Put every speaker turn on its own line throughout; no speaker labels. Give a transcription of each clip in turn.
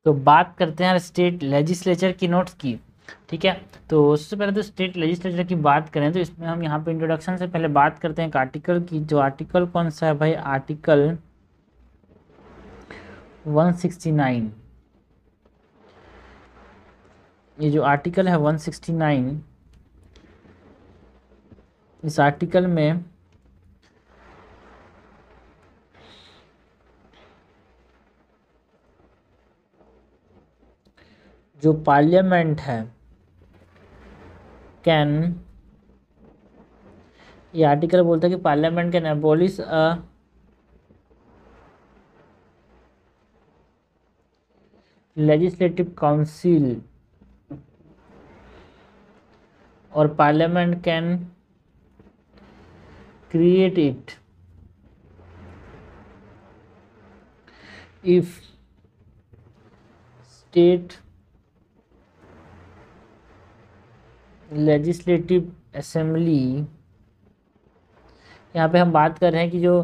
तो बात करते हैं स्टेट लेजिस्लेचर की नोट्स की। ठीक है, तो सबसे पहले तो स्टेट लेजिस्लेचर की बात करें तो इसमें हम यहाँ पे इंट्रोडक्शन से पहले बात करते हैं एक आर्टिकल की। जो आर्टिकल कौन सा है भाई? आर्टिकल 169। ये जो आर्टिकल है 169, इस आर्टिकल में जो पार्लियामेंट है कैन, ये आर्टिकल बोलता है कि parliament can abolish a legislative council और parliament can create it if state legislative assembly. यहाँ पे हम बात कर रहे हैं कि जो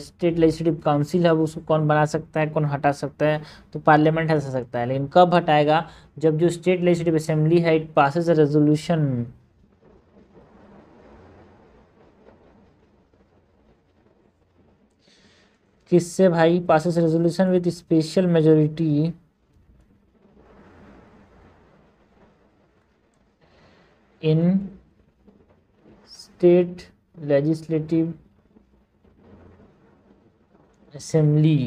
स्टेट लेजिस्लेटिव काउंसिल है वो उसको कौन बना सकता है, कौन हटा सकता है? तो पार्लियामेंट हटा सकता है, लेकिन कब हटाएगा? जब जो स्टेट लेजिस्लेटिव असेंबली है इट पासेस अ रेजोल्यूशन, किससे भाई? Passes resolution with special majority in state legislative assembly.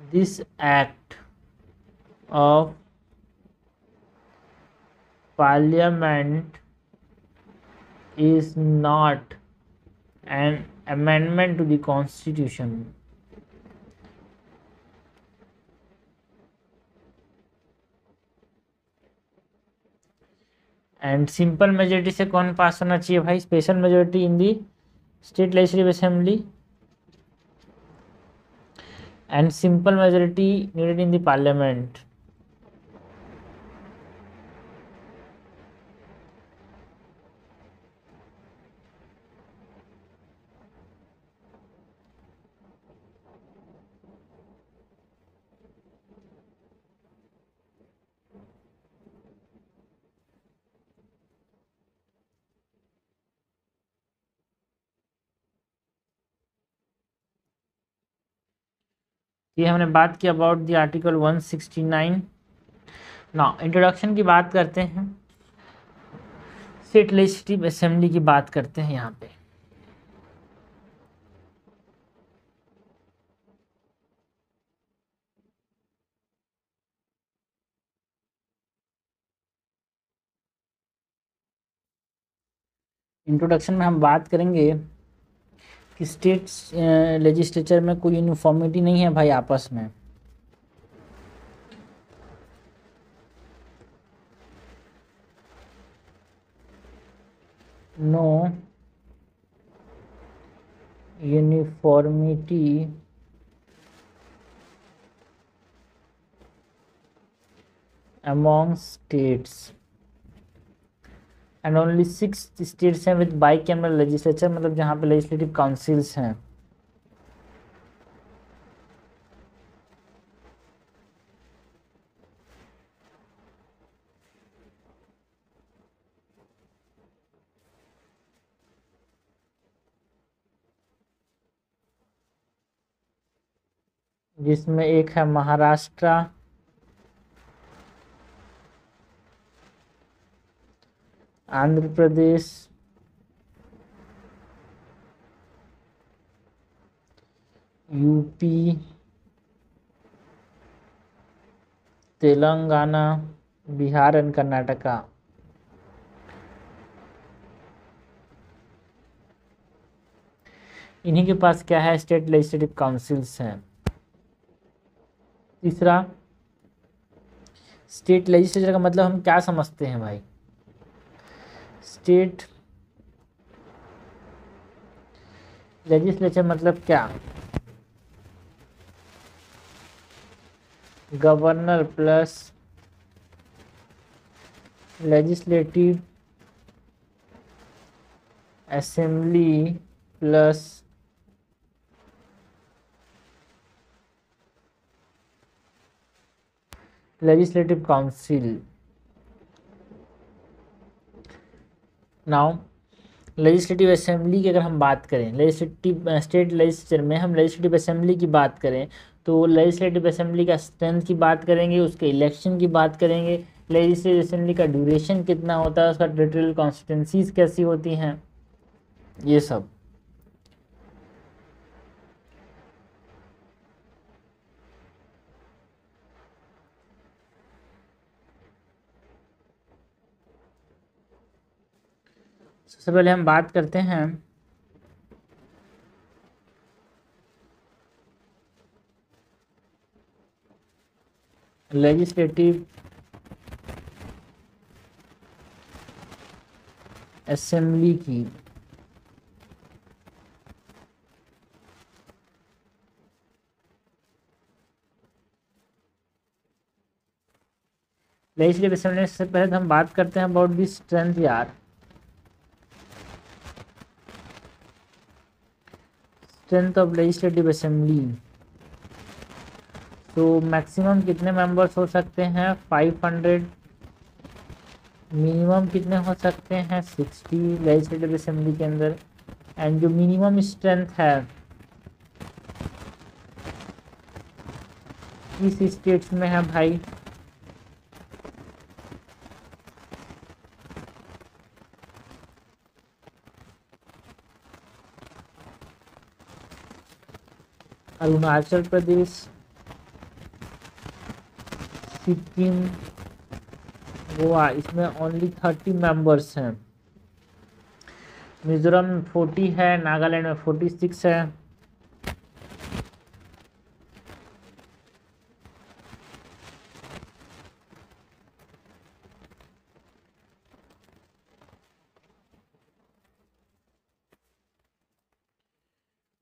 This act of parliament is not an amendment to the constitution and simple majority से कौन पास होना चाहिए भाई? Special majority in the state legislative assembly and simple majority needed in the parliament. ये हमने बात की about the article 169। ना इंट्रोडक्शन की बात करते हैं, स्टेट लेजिस्लेटिव असेंबली की बात करते हैं यहाँ पे। इंट्रोडक्शन में हम बात करेंगे कि स्टेट लेजिस्लेचर में कोई यूनिफॉर्मिटी नहीं है भाई आपस में। No uniformity among states and only 6 states हैं with bicameral legislature, मतलब जहाँ पे लेजिस्लेटिव काउंसिल्स हैं। जिसमें एक है महाराष्ट्र, आंध्र प्रदेश, यूपी, तेलंगाना, बिहार एंड कर्नाटका। इन्हीं के पास क्या है? स्टेट लेजिस्लेटिव काउंसिल्स हैं। तीसरा, स्टेट लेजिस्लेचर का मतलब हम क्या समझते हैं भाई? स्टेट लेजिस्लेचर मतलब क्या? Governor plus legislative assembly plus legislative council. Now legislative assembly की अगर हम बात करें, लेजिस्लेटिव स्टेट लेजिस्लेचर में हम लेजिस्लेटिव असेंबली की बात करें तो लेजिस्लेटिव असेंबली का स्ट्रेंथ की बात करेंगे, उसके इलेक्शन की बात करेंगे, लेजिस्लेटिव असेंबली का ड्यूरेशन कितना होता है, उसका टेरिटोरियल कॉन्स्टिट्यूंसीज कैसी होती हैं, ये सब। सबसे पहले हम बात करते हैं लेजिस्लेटिव असेंबली की। लेजिस्लेटिव असेंबली से पहले हम बात करते हैं अबाउट दी स्ट्रेंथ यार। स्ट्रेंथ ऑफ लेजिस्लेटिव असेंबली, तो मैक्सिमम कितने मेंबर्स हो सकते हैं 500, मिनिमम कितने हो सकते हैं 60 लेजिस्लेटिव असेंबली के अंदर। एंड जो मिनिमम स्ट्रेंथ है किस स्टेट्स में है भाई, अरुणाचल प्रदेश, सिक्किम, गोवा, इसमें ओनली 30 मेंबर्स हैं। मिजोरम 40 है, नागालैंड में 46 है।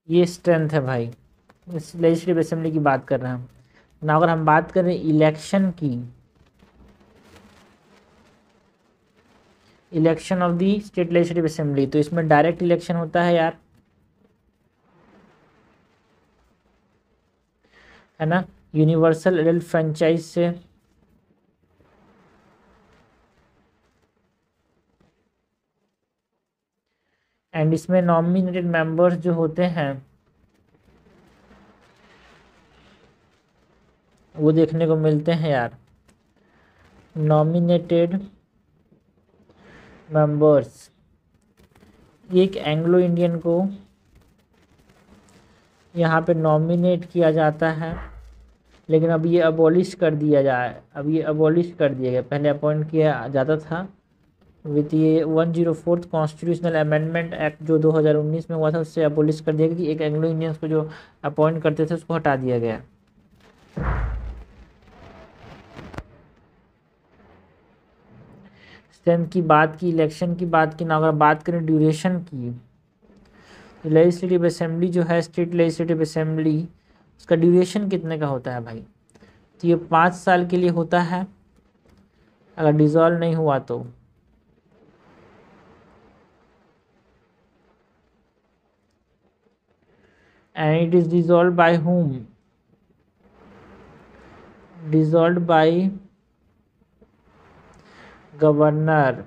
ये स्ट्रेंथ है भाई, इस लेजिस्लेटिव असेंबली की बात कर रहे हैं हम ना। अगर हम बात करें इलेक्शन की, election of the state legislative assembly, तो इसमें डायरेक्ट इलेक्शन होता है यार, है ना, यूनिवर्सल एडल्ट फ्रेंचाइज से। एंड इसमें नॉमिनेटेड मेंबर्स जो होते हैं वो देखने को मिलते हैं यार, नॉमिनेटेड मेंबर्स। एक एंग्लो इंडियन को यहाँ पे नॉमिनेट किया जाता है, लेकिन अब ये अबॉलिश कर दिया जाए, अब ये अबॉलिश कर दिया गया, पहले अपॉइंट किया जाता था विथ ये 104 कॉन्स्टिट्यूशनल अमेंडमेंट एक्ट जो 2019 में हुआ था, उससे अबॉलिश कर दिया गया कि एक एंग्लो इंडियंस को जो अपॉइंट करते थे उसको हटा दिया गया। स्ट्रेंथ की बात की, इलेक्शन की बात की ना। अगर बात करें ड्यूरेशन की, तो लेजिस्लेटिव असेंबली जो है, स्टेट लेजिस्लेटिव असेंबली, उसका ड्यूरेशन कितने का होता है भाई, तो ये 5 साल के लिए होता है अगर डिसॉल्व नहीं हुआ तो। And it is dissolve by whom, dissolved by governor,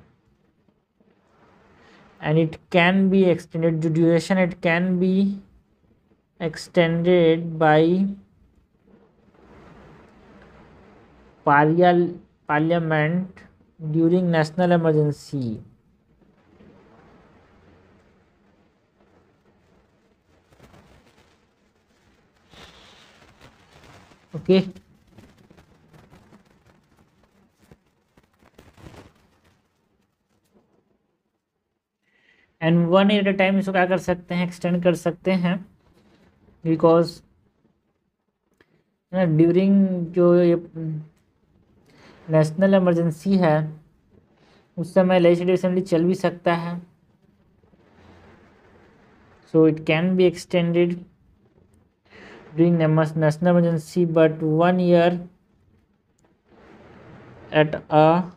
and it can be extended, the duration it can be extended by parliament during national emergency। Okay, and 1 year at a time इसको क्या कर सकते हैं, extend कर सकते हैं, because during जो ये नेशनल इमरजेंसी है उस समय लेजिस्लेटिव असेंबली चल भी सकता है, so it can be extended during national emergency, but 1 year at a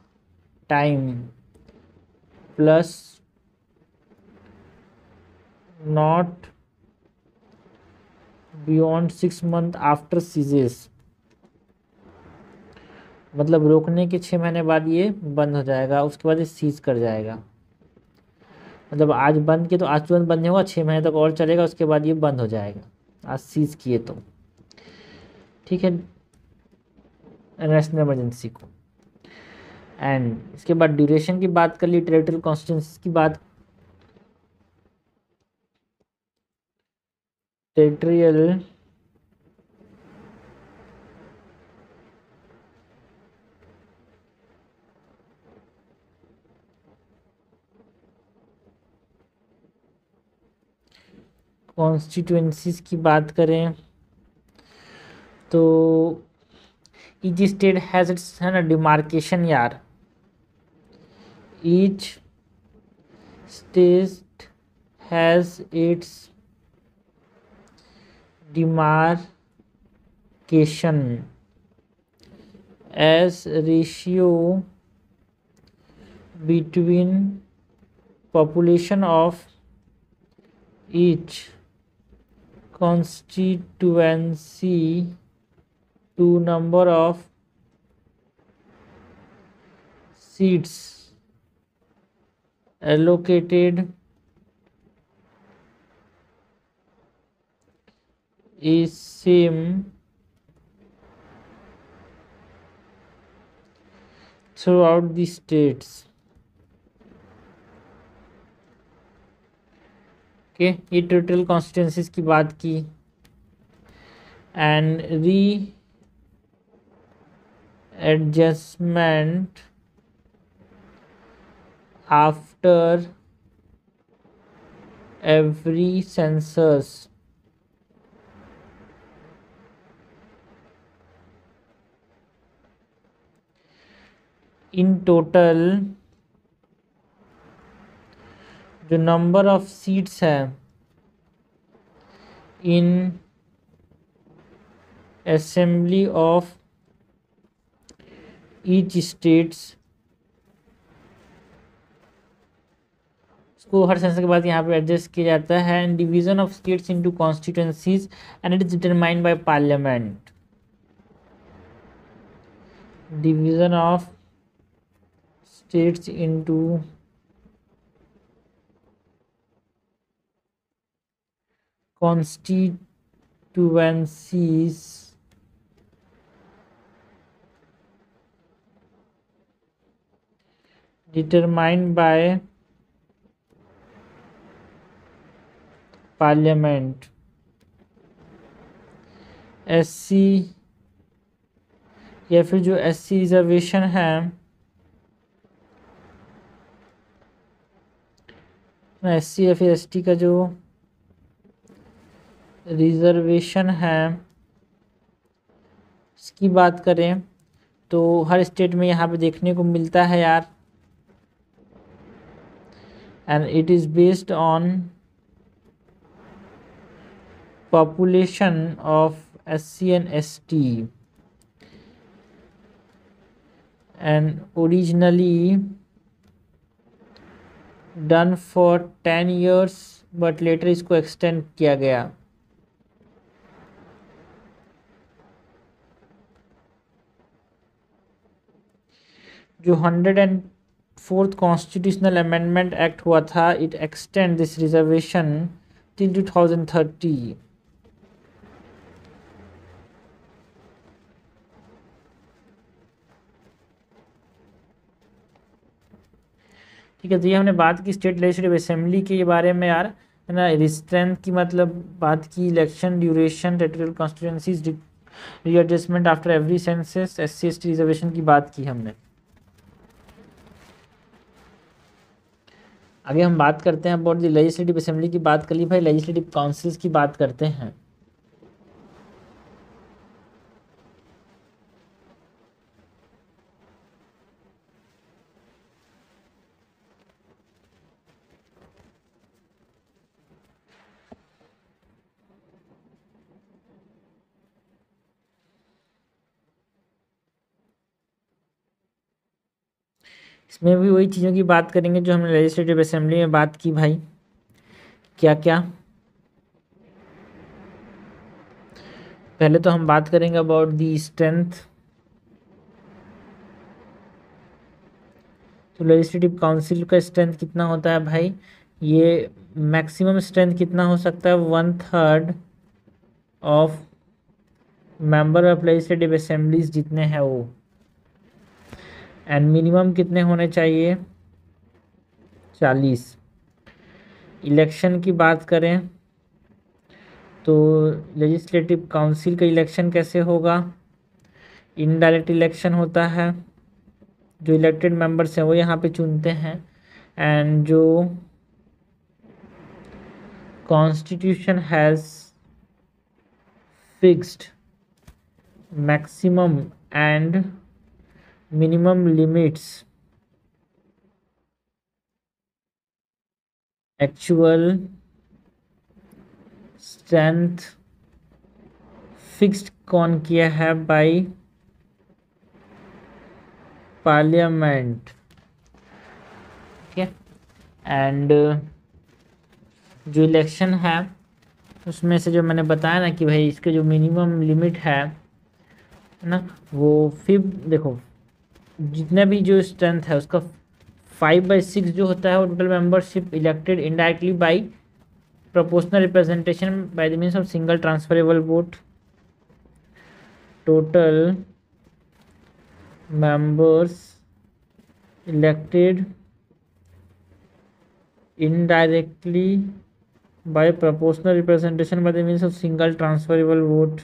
time, plus not beyond 6 months after seizures। मतलब रोकने के 6 महीने बाद ये बंद हो जाएगा, उसके बाद ये सीज कर जाएगा। मतलब आज बंद किए तो आज तुरंत बंद नहीं होगा, 6 महीने तक और चलेगा, उसके बाद ये बंद हो जाएगा आज सीज किए तो। ठीक है, नेशनल इमरजेंसी को। एंड इसके बाद ड्यूरेशन की बात कर ली, टेरिटोरियल कॉन्स्टिट्यूंसीज की बात, टेरिटोरियल कॉन्स्टिट्यूंसीज की बात करें तो ईच स्टेट हैज़ इट्स, है ना, डिमार्केशन यार। Each state has its demarcation as ratio between population of each constituency to number of seats allocated is same throughout the states. Okay, ये टोटल कॉन्स्टिट्यूंसीज की बात की। And re adjustment after every census in total जो number of seats है इन assembly of each states, को हर census के बाद यहाँ पे एडजस्ट किया जाता है। And division of states into constituencies and it is determined by parliament. Division of states into constituencies determined by parliament। SC या फिर जो SC रिजर्वेशन है, SC या फिर ST का जो रिजर्वेशन है इसकी बात करें तो हर स्टेट में यहाँ पे देखने को मिलता है यार। And it is based on population of SC and ST and originally done for 10 years but later इसको एक्सटेंड किया गया। जो 104th कॉन्स्टिट्यूशनल अमेंडमेंट एक्ट हुआ था, it extend this reservation till 2030। ठीक है, तो ये हमने बात की स्टेट लेजिस्लेटिव असेंबली के बारे में यार, है ना। स्ट्रेंथ की मतलब बात की, election duration, territorial constituencies, readjustment after every census, SC ST reservation की बात की हमने। आगे हम बात करते हैं अबाउट द लेजिस्लेटिव असेंबली की बात कर ली भाई, लेजिस्लेटिव काउंसिल्स की बात करते हैं। इसमें भी वही चीज़ों की बात करेंगे जो हमने लेजिस्लेटिव असेंबली में बात की भाई। क्या क्या, पहले तो हम बात करेंगे अबाउट दी स्ट्रेंथ तो लेजिस्लेटिव काउंसिल का स्ट्रेंथ कितना होता है भाई, ये मैक्सिमम स्ट्रेंथ कितना हो सकता है, 1/3 of member of legislative assemblies जितने हैं वो। एंड मिनिमम कितने होने चाहिए, 40। इलेक्शन की बात करें तो लेजिस्लेटिव काउंसिल का इलेक्शन कैसे होगा, इनडायरेक्ट इलेक्शन होता है, जो इलेक्टेड मेंबर्स हैं वो यहाँ पे चुनते हैं। एंड जो constitution has fixed maximum and minimum limits actual strength fixed कौन किया है, बाय पार्लियामेंट। ठीक है। एंड जो इलेक्शन है उसमें से जो मैंने बताया ना कि भाई इसके जो मिनिमम लिमिट है ना, वो फिर देखो जितना भी जो स्ट्रेंथ है उसका 5/6 जो होता है वो total membership elected indirectly bye proportional representation by the means of single transferable vote. Total members elected indirectly by proportional representation by the means of single transferable vote।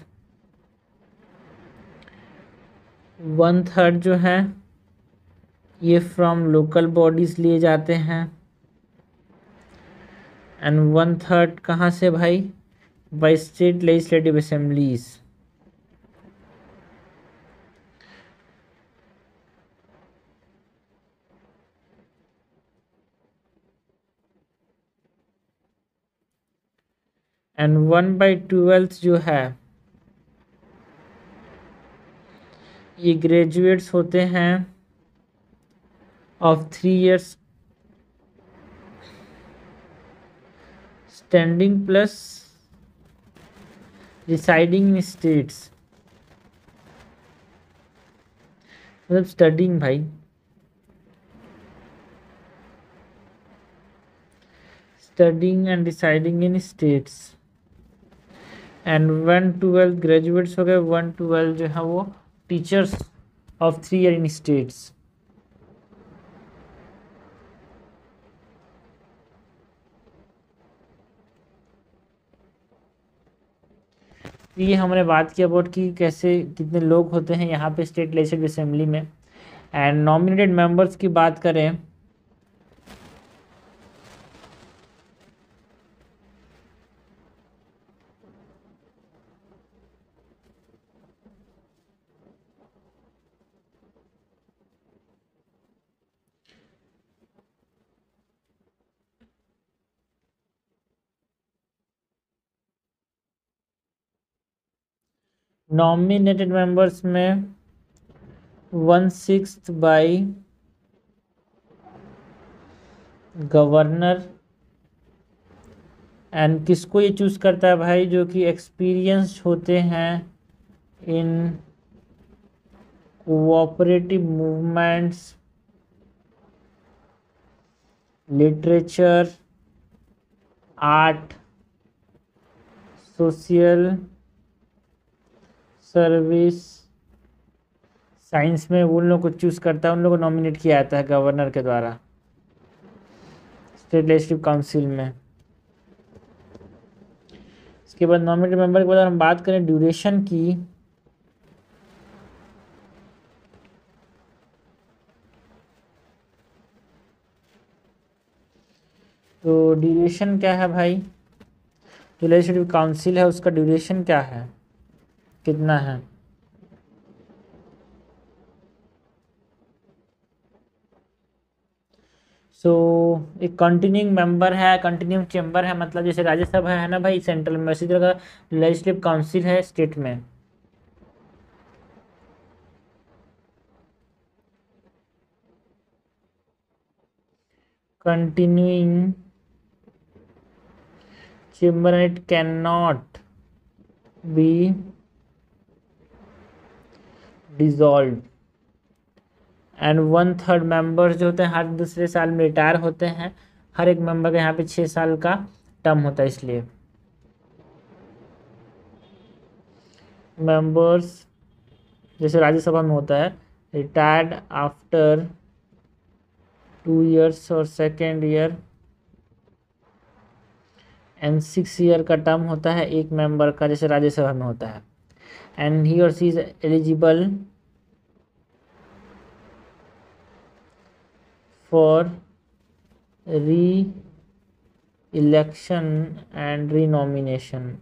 1/3 जो है ये फ्रॉम लोकल बॉडीज लिए जाते हैं। And 1/3 कहाँ से भाई, bye state legislative assemblies. And 1/12 जो है ये ग्रेजुएट्स होते हैं of 3 years standing plus residing in states, मतलब स्टडिंग भाई, studying and residing in states. And 1/12 graduates हो गए, 1/12 जो है वो teachers of 3 year in states. ये हमने बात की अबाउट कि कैसे कितने लोग होते हैं यहाँ पे स्टेट लेजिस्लेटिव असेंबली में। एंड नॉमिनेटेड मेंबर्स की बात करें नॉमिनेटेड मेंबर्स में 1/6 बाय गवर्नर। एंड किसको ये चूज करता है भाई, जो कि एक्सपीरियंस होते हैं इन cooperative movements, literature, art, social service, science में उन लोगों को चूज करता है, उन लोगों को नॉमिनेट किया जाता है गवर्नर के द्वारा स्टेट लेजिस्लेटिव काउंसिल में। इसके बाद नॉमिनेटेड मेंबर के बाद हम बात करें ड्यूरेशन की, तो ड्यूरेशन क्या है भाई, जो लेजिस्लेटिव काउंसिल है उसका ड्यूरेशन क्या है, कितना है, सो एक कंटिन्यूइंग मेंबर है, कंटिन्यूइंग चेंबर है, मतलब जैसे राज्यसभा है ना भाई सेंट्रल में, इसी तरह का लेजिस्लेटिव काउंसिल है स्टेट में। Continuing chamber and it can not be dissolved and 1/3 members जो होते हैं हर दूसरे साल में रिटायर होते हैं। हर एक मेंबर का यहाँ पे 6 साल का टर्म होता है, इसलिए मेंबर्स जैसे राज्यसभा में होता है रिटायर्ड आफ्टर 2 years और सेकेंड ईयर एंड 6 year का टर्म होता है एक मेंबर का, जैसे राज्यसभा में होता है। एंड ही और she is eligible for reelection and renomination.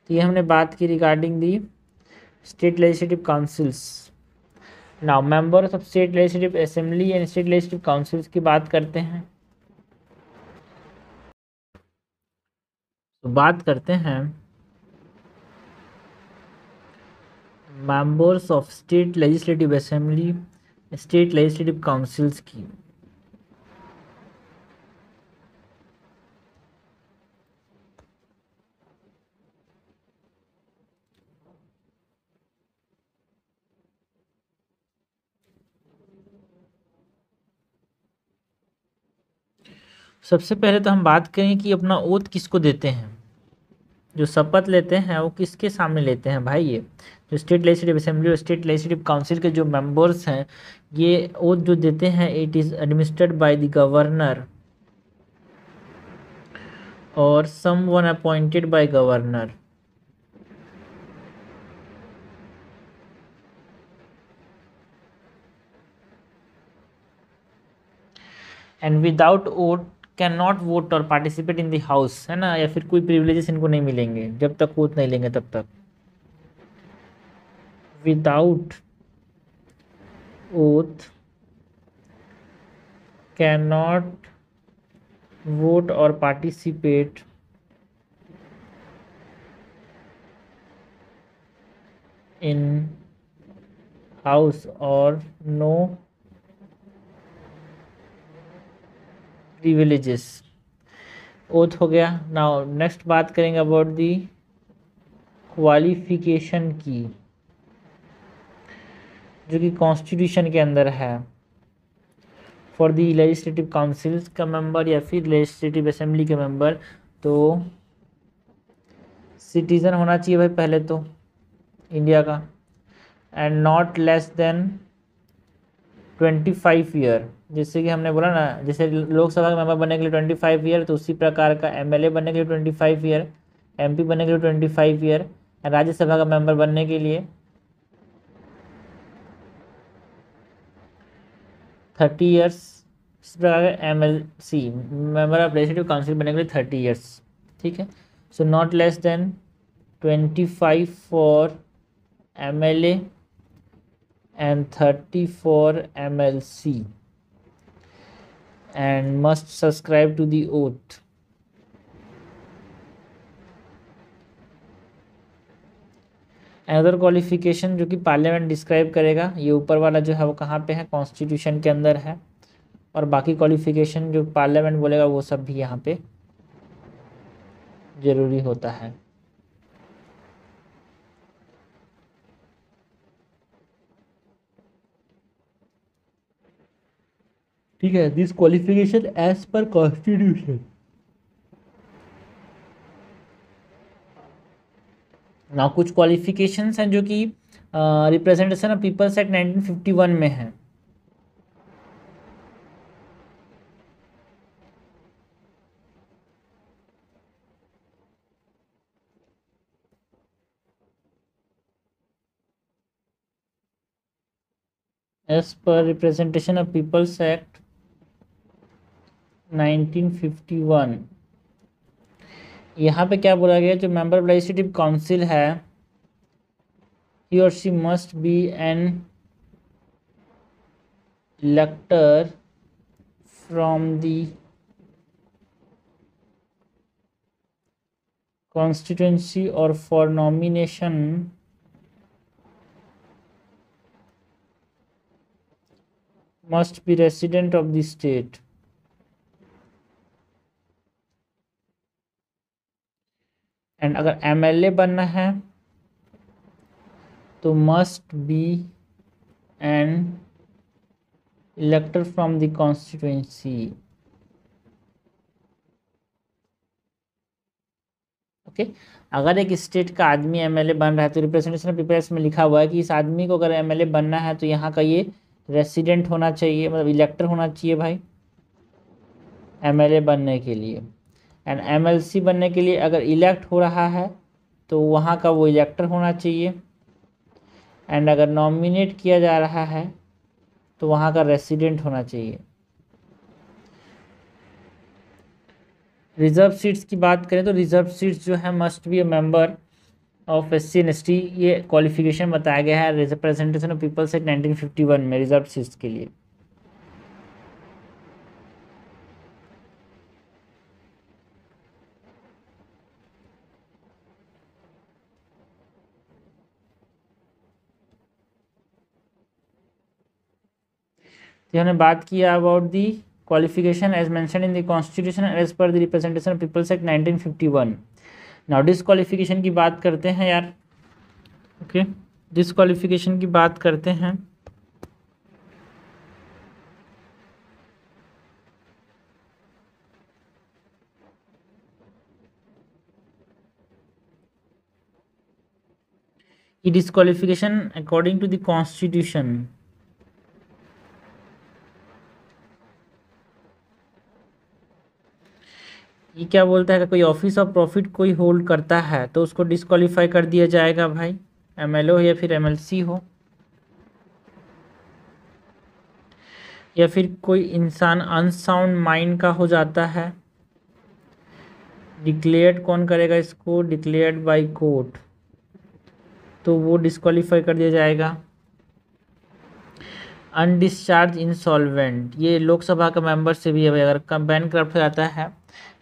तो ये हमने बात की regarding the state legislative councils. Now members of state legislative assembly and state legislative councils की बात करते हैं। तो बात करते हैं members of state legislative assembly state legislative councils की। सबसे पहले तो हम बात करें कि अपना ओथ किसको देते हैं, जो शपथ लेते हैं वो किसके सामने लेते हैं भाई। ये जो स्टेट लेजिस्लेटिव असेंबली और स्टेट लेजिस्लेटिव काउंसिल के जो मेंबर्स हैं ये ओथ जो देते हैं it is administered by the governor और someone appointed by governor. And without vote can not vote और पार्टिसिपेट इन द हाउस, है ना, या फिर कोई प्रिविलेजेस इनको नहीं मिलेंगे जब तक वोट नहीं लेंगे तब तक। Without oath can not vote और पार्टिसिपेट इन हाउस और नो प्रिविलेजेस। ओथ हो गया। नाउ नेक्स्ट बात करेंगे अबाउट दी क्वालिफिकेशन की, जो कि कॉन्स्टिट्यूशन के अंदर है फॉर दी लेजिस्लेटिव काउंसिल्स का मेंबर या फिर लेजिस्लेटिव असेंबली के मेंबर। तो सिटीज़न होना चाहिए भाई पहले तो इंडिया का, and not less than 25 year. जैसे कि हमने बोला ना, जैसे लोकसभा का मेंबर बनने के लिए 25 ईयर, तो उसी प्रकार का एमएलए बनने के लिए 25 ईयर, एमपी बनने के लिए 25 ईयर, राज्यसभा का मेंबर बनने के लिए 30 ईयर्स। इस प्रकार का MLC member of legislative council बनने के लिए 30 ईयर्स। ठीक है, so not less than 25 for MLA and 30 for MLC and must subscribe to the oath. Another qualification जो कि पार्लियामेंट डिस्क्राइब करेगा, ये ऊपर वाला जो है वो कहाँ पे है, कॉन्स्टिट्यूशन के अंदर है, और बाकी क्वालिफिकेशन जो पार्लियामेंट बोलेगा वो सब भी यहाँ पे जरूरी होता है। ठीक है, this qualification as per constitution. ना कुछ क्वालिफिकेशंस हैं जो कि रिप्रेजेंटेशन ऑफ पीपल्स एक्ट 1951 में है। As per representation of peoples act 1951 यहाँ पे क्या बोला गया, जो मेंबर ऑफ लेजिस्लेटिव काउंसिल है he or she must be an elector from the constituency or for nomination must be resident of the state. And अगर एमएलए बनना है तो must be an elector from the constituency. Okay, अगर एक state का आदमी MLA बन रहा है तो रिप्रेजेंटेशन ऑफ पीपल्स में लिखा हुआ है कि इस आदमी को अगर एमएलए बनना है तो यहाँ का ये रेसिडेंट होना चाहिए, मतलब इलेक्टर होना चाहिए भाई एमएलए बनने के लिए। एंड एमएलसी बनने के लिए अगर इलेक्ट हो रहा है तो वहाँ का वो इलेक्टर होना चाहिए। एंड अगर नॉमिनेट किया जा रहा है तो वहाँ का रेसिडेंट होना चाहिए। रिजर्व सीट्स की बात करें तो रिजर्व सीट्स जो है must be a member of SC and ST, ये क्वालिफिकेशन बताया गया है रिप्रेजेंटेशन ऑफ पीपल्स एक्ट 1951 में रिजर्व सीट्स के लिए। तो हमने बात किया about the qualification as mentioned in the constitution as per the representation of peoples act 1951। Now disqualification की बात करते हैं यार। ओके, डिसक्वालिफिकेशन की बात करते हैं। ये disqualification according to the constitution, ये क्या बोलता है कि कोई ऑफिस ऑफ प्रॉफिट कोई होल्ड करता है तो उसको डिसक्वालीफाई कर दिया जाएगा भाई, एमएलए हो या फिर एमएलसी हो, या फिर कोई इंसान अनसाउंड माइंड का हो जाता है। डिक्लेयर्ड कौन करेगा इसको, डिक्लेयर्ड बाय कोर्ट, तो वो डिसक्वालीफाई कर दिया जाएगा। अनडिस्चार्ज इंसॉल्वेंट, ये लोकसभा का मेंबर से भी है भाई, अगर बैंक करप्ट हो जाता है।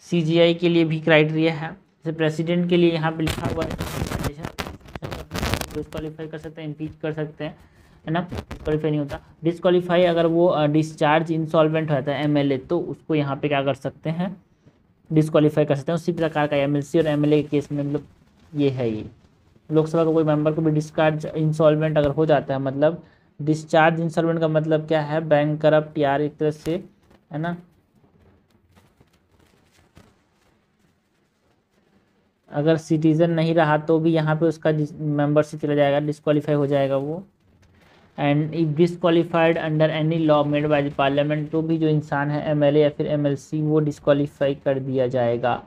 सीजीआई के लिए भी क्राइटेरिया है, जैसे प्रेसिडेंट के लिए यहाँ पे लिखा हुआ है डिसक्वालीफाई कर सकते हैं, इम्पीच कर सकते हैं, है ना, डिसक्वालीफाई नहीं होता। डिसक्वालीफाई अगर वो डिस्चार्ज इंसॉल्वेंट हो जाता है एमएलए, तो उसको यहाँ पे क्या कर सकते हैं, डिसक्वालीफाई कर सकते हैं। उसी प्रकार का एमएलसी और एमएलए के केस में मतलब ये है। ये लोकसभा का कोई मेंबर को भी डिस्चार्ज इंसॉल्वेंट अगर हो जाता है, मतलब डिस्चार्ज इंसॉल्वेंट का मतलब क्या है, बैंक करप्ट यार एक तरह से, है ना, अगर सिटीजन नहीं रहा तो भी यहाँ पे उसका मेंबरशिप चला जाएगा, डिस्क्वालीफाई हो जाएगा वो। And if disqualified under any law made by the parliament, तो भी जो इंसान है एमएलए या फिर एमएलसी वो डिसक्वालीफाई कर दिया जाएगा।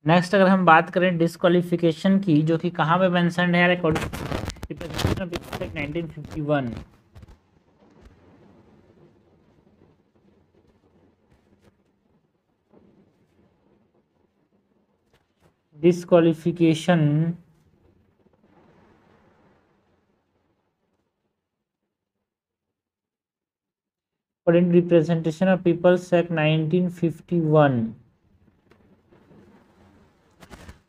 नेक्स्ट अगर हम बात करें डिसक्वालिफिकेशन की, जो कि कहाँ पे मेंशन है according 1951। Disqualification according representation of peoples act 1951।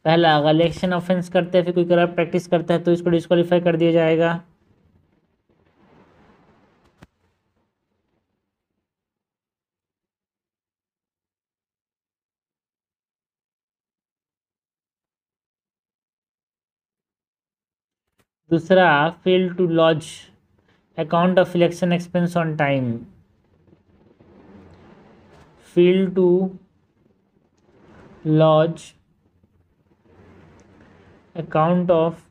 पहला, अगर इलेक्शन ऑफेंस करते हैं फिर कोई करप्ट प्रैक्टिस करता है तो इसको डिस्क्वालीफाई कर दिया जाएगा। दूसरा, fail to lodge account of election expense on time, fail to lodge account of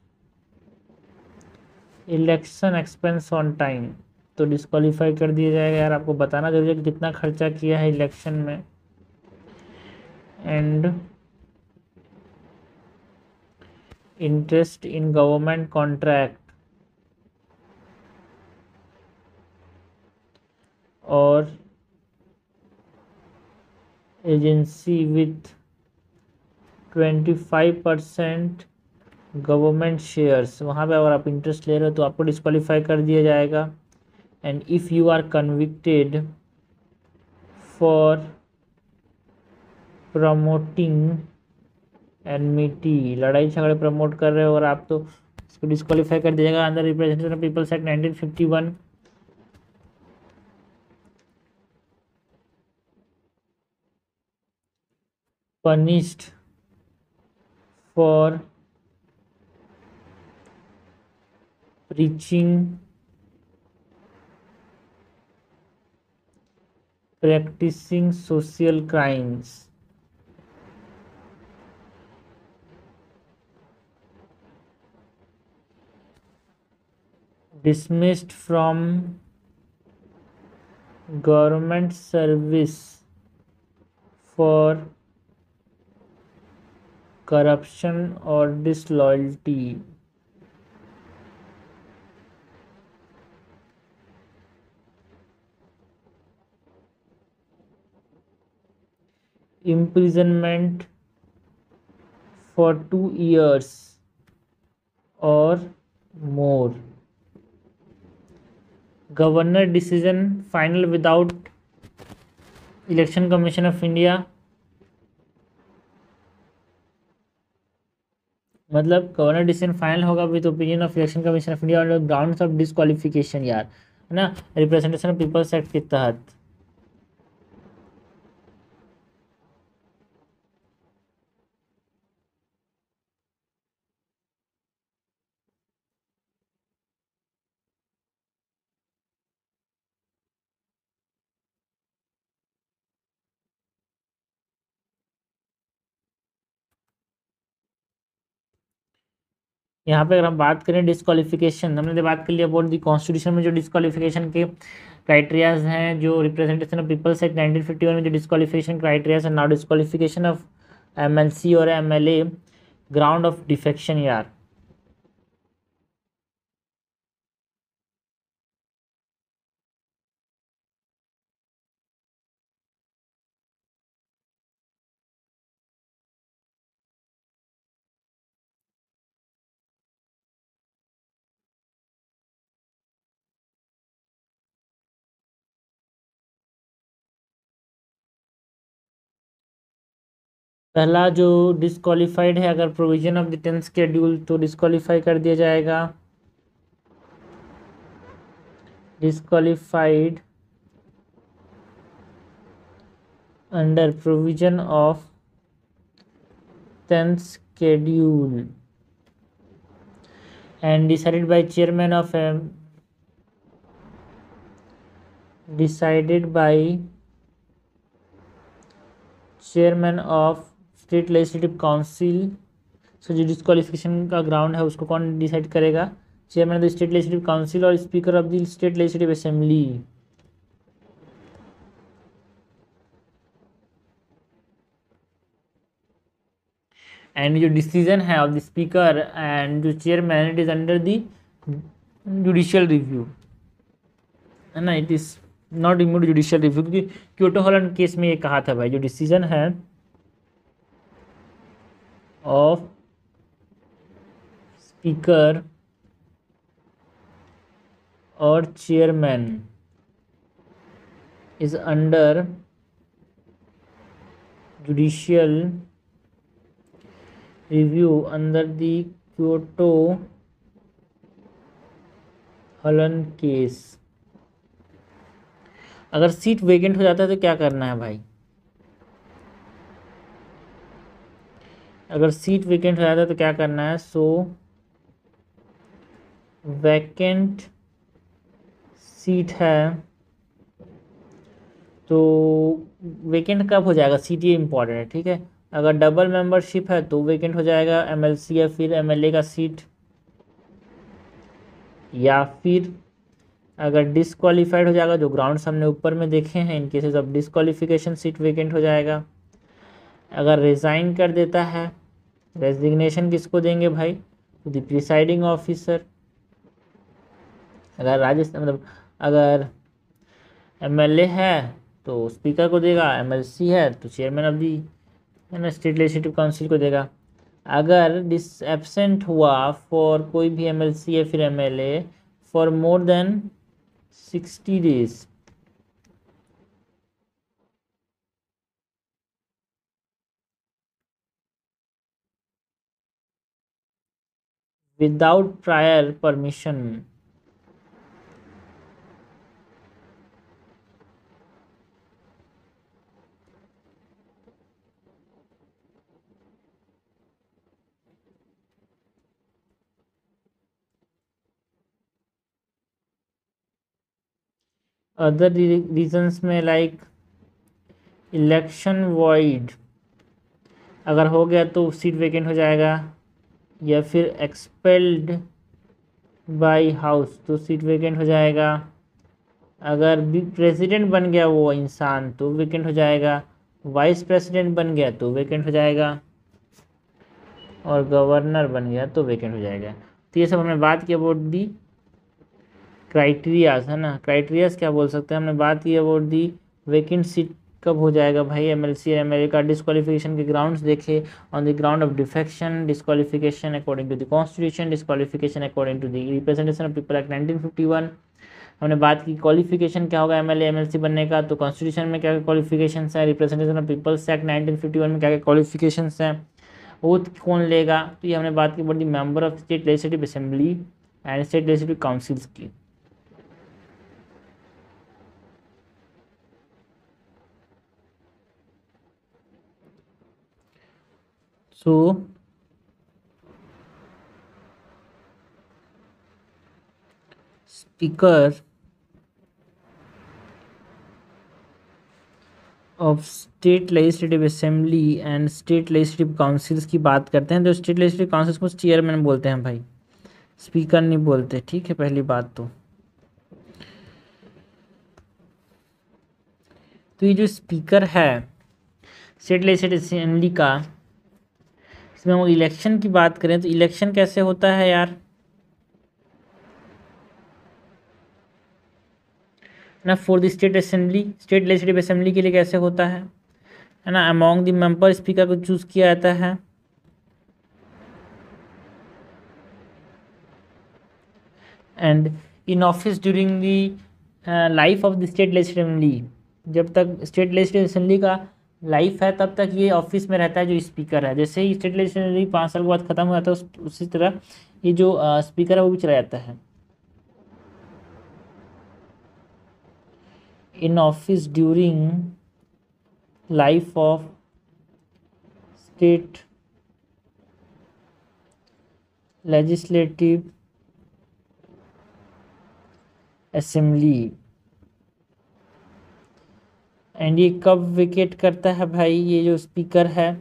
election expense on time, तो डिस्क्वालीफाई कर दिया जाएगा। यार आपको बताना जरूरी है कि कितना खर्चा किया है इलेक्शन में। And interest in government contract और एजेंसी विथ 25% गवर्नमेंट शेयर्स, वहाँ पे अगर आप इंटरेस्ट ले रहे हो तो आपको डिस्क्वालीफाई कर दिया जाएगा। And if you are convicted for promoting enmity, लड़ाई झगड़े प्रमोट कर रहे हो और आप तो इसको डिस्क्वालीफाई कर दिया जाएगा under representation of peoples act 1951। punished for preaching, practicing social crimes. Dismissed from government service for corruption or disloyalty. Imprisonment for 2 years or more. Governor decision final without Election Commission of India, मतलब governor decision final होगा with opinion of election commission of India on grounds of disqualification यार, है ना, representation of peoples act के तहत। यहाँ पे अगर हम बात करें डिस्क्वालिफिकेशन, हमने बात कर लिया अबाउट दी कॉन्स्टिट्यूशन में जो डिस्क्वालिफिकेशन के क्राइटेरियाज हैं, जो रिप्रेजेंटेशन ऑफ पीपल्स एक्ट 1951 में जो डिस्क्वालिफिकेशन क्राइटेरियाज है, नाउ डिस्क्वालिफिकेशन ऑफ एमएलसी और एमएलए ग्राउंड ऑफ डिफेक्शन यार। पहला जो डिस्क्वालिफाइड है, अगर provision of the 10th schedule, तो डिस्क्वालीफाई कर दिया जाएगा। Disqualified under provision of 10th schedule and decided by chairman of state legislative council. So जो डिस्क्वालिफिकेशन का ग्राउंड है उसको कौन डिसाइड करेगा? Chairman of the state legislative council और speaker of the state legislative assembly. And जो decision है of the speaker and जो chairman, it is under the judicial review, है ना, it is not immune judicial review, क्योंकि Kihoto Hollohan case में ये कहा था भाई, जो डिसीजन है ऑफ स्पीकर और chairman is under judicial review under the Kihoto Hollohan case. अगर सीट वेकेंट हो जाता है तो क्या करना है भाई? अगर सीट वेकेंट हो जाता है तो क्या करना है? सो वैकेंट सीट है तो वेकेंट कब हो जाएगा? सीट ये इम्पॉर्टेंट है, ठीक है। अगर डबल मेंबरशिप है तो वेकेंट हो जाएगा एमएलसी या फिर एमएलए का सीट, या फिर अगर डिस्क्वालीफाइड हो जाएगा, जो ग्राउंड्स हमने ऊपर में देखे हैं, in cases of disqualification seat vacant हो जाएगा। अगर रिज़ाइन कर देता है, रेजिग्नेशन किसको देंगे भाई? तो द प्रिसाइडिंग ऑफिसर। अगर राजस्थान मतलब अगर एमएलए है तो स्पीकर को देगा, एमएलसी है तो चेयरमैन ऑफ दी, है ना, स्टेट लेजिस्लेटिव काउंसिल को देगा। अगर डिस एब्सेंट हुआ फॉर कोई भी एमएलसी या फिर MLA for more than 60 days, without prior permission. Other reasons में लाइक इलेक्शन वॉइड, अगर हो गया तो सीट वेकेंट हो जाएगा, या फिर एक्सपेल्ड बाय हाउस तो सीट वेकेंट हो जाएगा, अगर भी प्रेसिडेंट बन गया वो इंसान तो वेकेंट हो जाएगा, वाइस प्रेसिडेंट बन गया तो वेकेंट हो जाएगा, और गवर्नर बन गया तो वेकेंट हो जाएगा। तो ये सब हमने बात की अबाउट दी क्राइटेरियाज, है ना। क्राइटेरियाज क्या बोल सकते हैं, हमने बात की अबाउट दी वेकेंट सीट कब हो जाएगा भाई एमएलसी एमएलए का। डिस्क्वालिफिकेशन के ग्राउंड्स देखे, on the ground of defection, disqualification according to the constitution, disqualification according to the representation of people act 1951। हमने बात की क्वालिफिकेशन क्या होगा एमएलए एमएलसी बनने का, तो कॉन्स्टिट्यूशन में क्या क्या क्वालिफिकेशन है, रिप्रेजेंटेशन ऑफ पीपल्स एक्ट 1951 में क्या क्या क्वालिफिकेशन हैं, ओथ कौन लेगा। तो ये हमने बात की बड़ी member of state legislative assembly and state legislative councils की। So speaker of state legislative assembly and state legislative councils की बात करते हैं। तो स्टेट लेजिस्लेटिव काउंसिल्स को चेयरमैन बोलते हैं भाई, स्पीकर नहीं बोलते, ठीक है। पहली बात तो ये जो स्पीकर है स्टेट लेजिस्लेटिव असेंबली का, इसमें हम इलेक्शन की बात करें तो इलेक्शन कैसे होता है यार, ना for the state assembly, state legislative assembly के लिए कैसे होता है ना। अमॉन्ग द मेंबर स्पीकर को चूज किया जाता है, and in office during the life of the state legislative assembly, जब तक स्टेट लेजिस्लेटिव असेंबली का लाइफ है तब तक ये ऑफिस में रहता है जो स्पीकर है। जैसे ही स्टेट लेजिस्लेटिव असेंबली 5 साल के बाद खत्म हो जाता है उसी तरह ये जो स्पीकर है वो भी चला जाता है। In office during life of state legislative assembly, and ये कब विकेट करता है भाई, ये जो स्पीकर है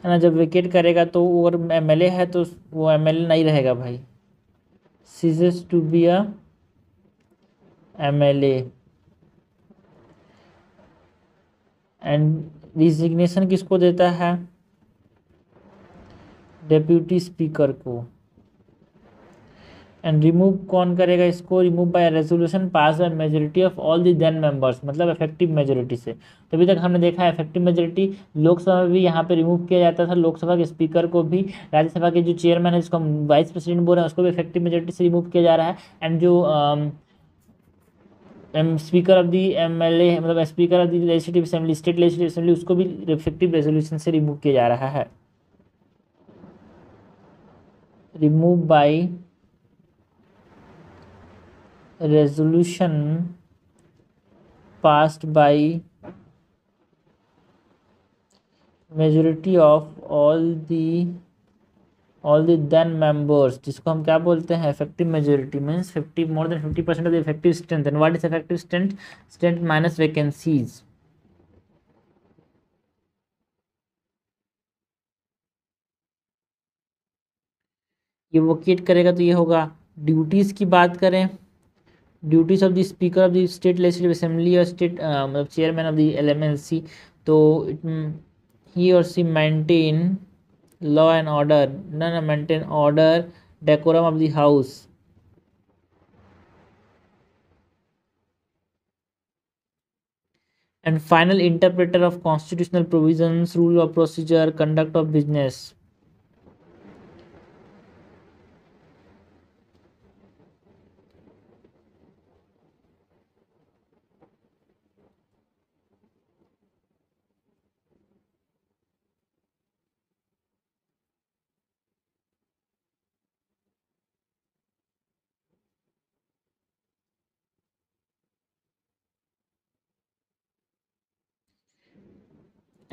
ना, जब विकेट करेगा तो अगर एमएलए है तो वो एमएलए नहीं रहेगा भाई, ceases to be a MLA, and resignation किसको देता है, डेप्यूटी स्पीकर को। एंड रिमूव कौन करेगा इसको, remove by resolution pass by majority of all the then members, मतलब इफेक्टिव मेजोरिटी से। तभी तक हमने देखा है इफेक्टिव मेजोरिटी लोकसभा में भी यहाँ पे रिमूव किया जाता था, लोकसभा के स्पीकर को भी, राज्यसभा के जो चेयरमैन है जिसको हम वाइस प्रेसिडेंट बोल रहे हैं उसको भी इफेक्टिव मेजोरिटी से रिमूव किया जा रहा है, एंड जो स्पीकर ऑफ दी एमएलए मतलब speaker of the legislative assembly state legislative assembly उसको भी इफेक्टिव रेजोल्यूशन से रिमूव किया जा रहा है, remove by resolution passed by majority of all the then members, जिसको हम क्या बोलते हैं effective majority means 50 more than 50% of the effective strength। and what is effective strength, strength minus vacancies। ये वोकेट करेगा तो ये होगा। ड्यूटीज की बात करें, duties of the speaker of the state legislative assembly और स्टेट मतलब चेयरमैन ऑफ द एलएमएलसी, तो ही और सी maintain law and order, no, maintain order, decorum of the house, and final interpreter of constitutional provisions, rule of procedure, conduct of business।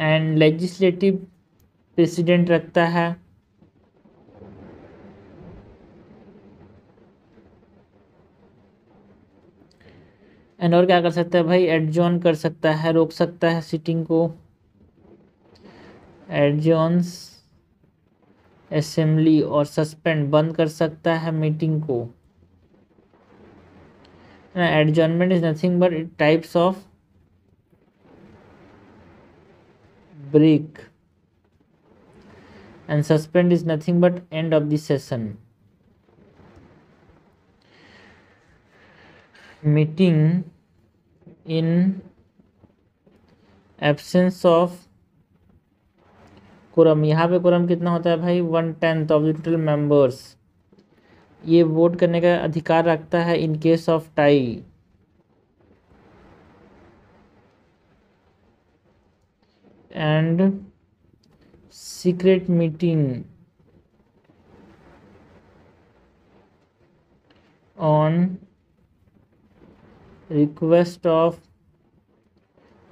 And legislative president रखता है। And और क्या कर सकता है भाई, एडजॉर्न कर सकता है, रोक सकता है सिटिंग को, एडजॉर्न्स असेंबली, और सस्पेंड बंद कर सकता है मीटिंग को। Adjournment is nothing but types of break and suspend is nothing but end of the session. Meeting in absence of quorum, यहाँ पे quorum कितना होता है भाई, 1/10 of the total members। ये वोट करने का अधिकार रखता है इन case of tie. And secret meeting on request of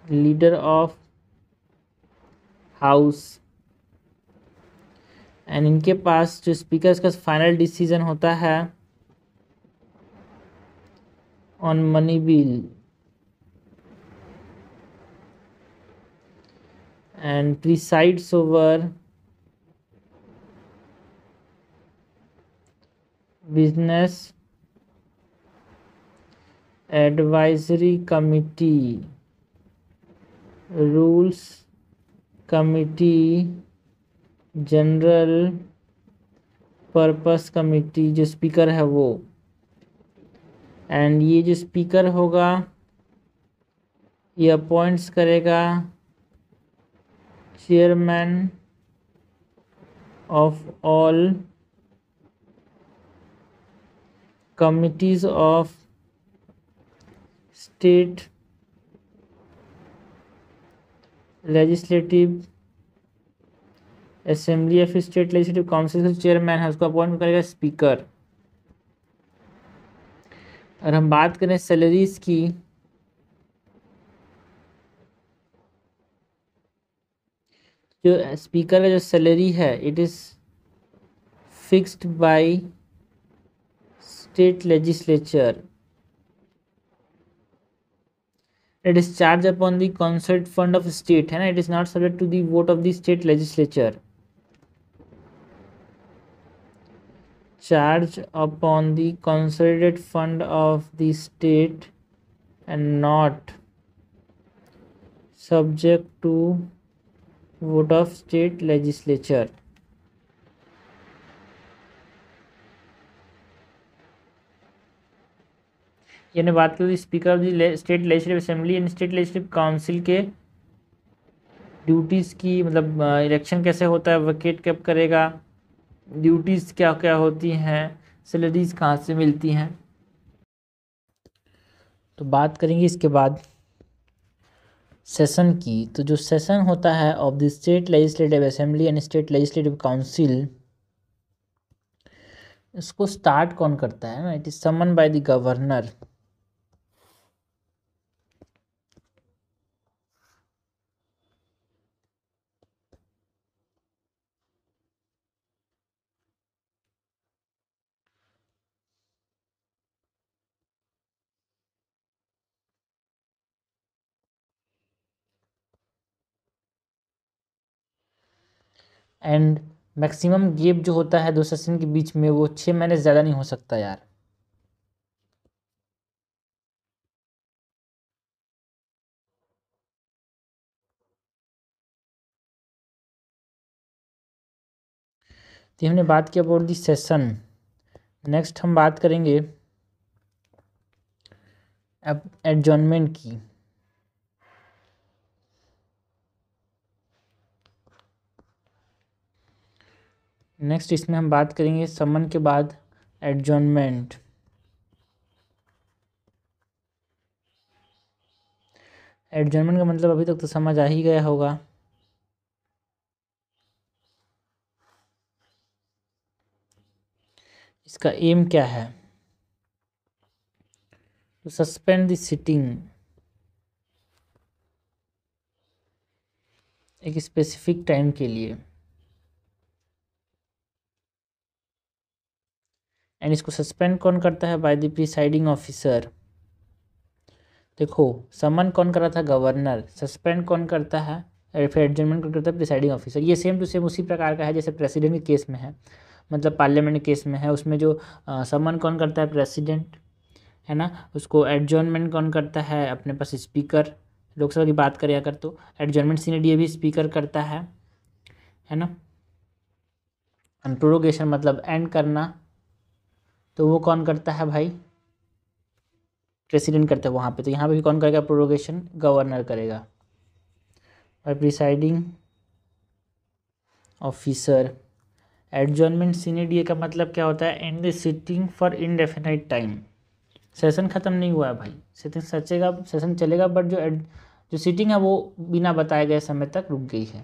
leader of house। And इनके पास जो स्पीकर का फाइनल डिसीजन होता है on money bill and presides over business advisory committee, rules committee, general purpose committee, जो स्पीकर है वो। And ये जो स्पीकर होगा ये अपॉइंट्स करेगा chairman of all committees of state legislative assembly या फिर स्टेट लेजिस्लेटिव काउंसिल का चेयरमैन है उसको अपॉइंट करेगा स्पीकर। और हम बात करें सैलरीज की, जो स्पीकर का जो सैलरी है it is fixed by state legislature. It is charge upon the concert fund of state, है ना, it is not subject to the vote of the state legislature. Charge upon the consolidated fund of the state and not subject to vote of state legislature। यानी बात करें speaker of the state legislative assembly and state legislative council के duties की, मतलब election कैसे होता है, वैकेट कब करेगा, ड्यूटीज़ क्या क्या होती हैं, सैलरीज कहाँ से मिलती हैं। तो बात करेंगे इसके बाद सेशन की। तो जो सेशन होता है of the state legislative assembly and state legislative council, इसको स्टार्ट कौन करता है ना, it is someone bye the governor. And maximum gap जो होता है दो सेशन के बीच में वो 6 महीने से ज़्यादा नहीं हो सकता यार। तो हमने बात किया अबाउट दी सेशन। नेक्स्ट हम बात करेंगे अब एडजॉर्नमेंट की। नेक्स्ट इसमें हम बात करेंगे समन के बाद एडजॉर्नमेंट। एडजॉर्नमेंट का मतलब अभी तक तो समझ आ ही गया होगा। इसका एम क्या है, to suspend the sitting एक स्पेसिफिक टाइम के लिए। एंड इसको सस्पेंड कौन करता है? By the presiding officer. देखो, समन कौन कर रहा था? गवर्नर। सस्पेंड कौन करता है? फिर एडजमेंट कौन करता है? Presiding officer. ये सेम टू सेम उसी प्रकार का है जैसे प्रेसिडेंट के केस में है, मतलब पार्लियामेंट के केस में है। उसमें जो समन कौन करता है? प्रेसिडेंट, है ना। उसको एडजॉर्नमेंट कौन करता है? अपने पास स्पीकर। लोकसभा की बात करें अगर तो एडजॉर्नमेंट सीनेट ये भी स्पीकर करता है ना। प्रोरोगेशन मतलब एंड करना, तो वो कौन करता है भाई? प्रेसिडेंट करता है वहाँ पे। तो यहाँ पे भी कौन करेगा प्रोरोगेशन? गवर्नर करेगा। और प्रिसाइडिंग ऑफिसर। एडजॉर्नमेंट सीनेट ये का मतलब क्या होता है? And the sitting for indefinite time. Session खत्म नहीं हुआ है भाई, सेशन चलेगा, बट जो सीटिंग है वो बिना बताए गए समय तक रुक गई है।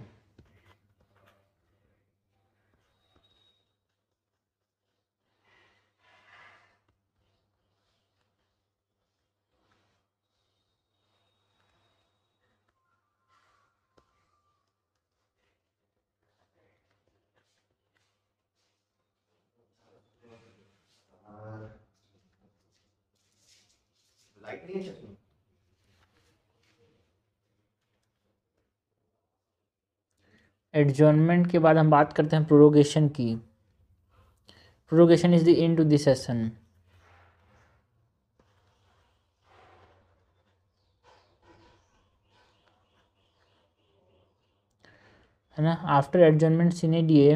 एडजॉर्नमेंट के बाद हम बात करते हैं प्रोरोगेशन की। Prorogation is the end to the session. है ना। आफ्टर एडजॉर्नमेंट सीनेट ये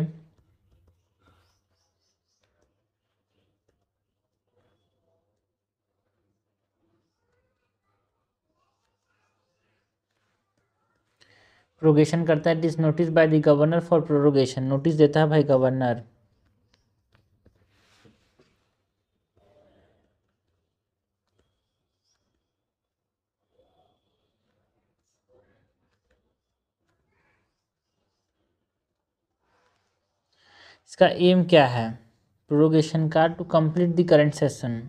प्रोरोगेशन करता है। It is notice by the governor for prorogation. Notice देता है भाई गवर्नर। इसका एम क्या है प्रोरोगेशन का? To complete the current session.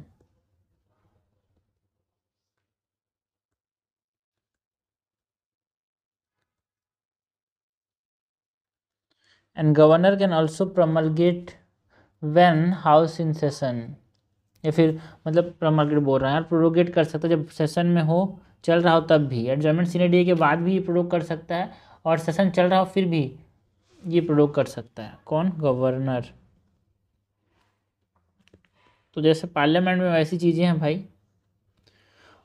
And governor can also promulgate when house in session. या फिर मतलब प्रोमलगेट बोल रहा है, प्रोरोगेट कर सकता है जब सेशन में हो, चल रहा हो तब भी। एडजॉर्नमेंट सीनेट डे के बाद भी ये प्रोरोग कर सकता है, और सेशन चल रहा हो फिर भी ये प्रोरोग कर सकता है। कौन? गवर्नर। तो जैसे पार्लियामेंट में वैसी चीज़ें हैं भाई।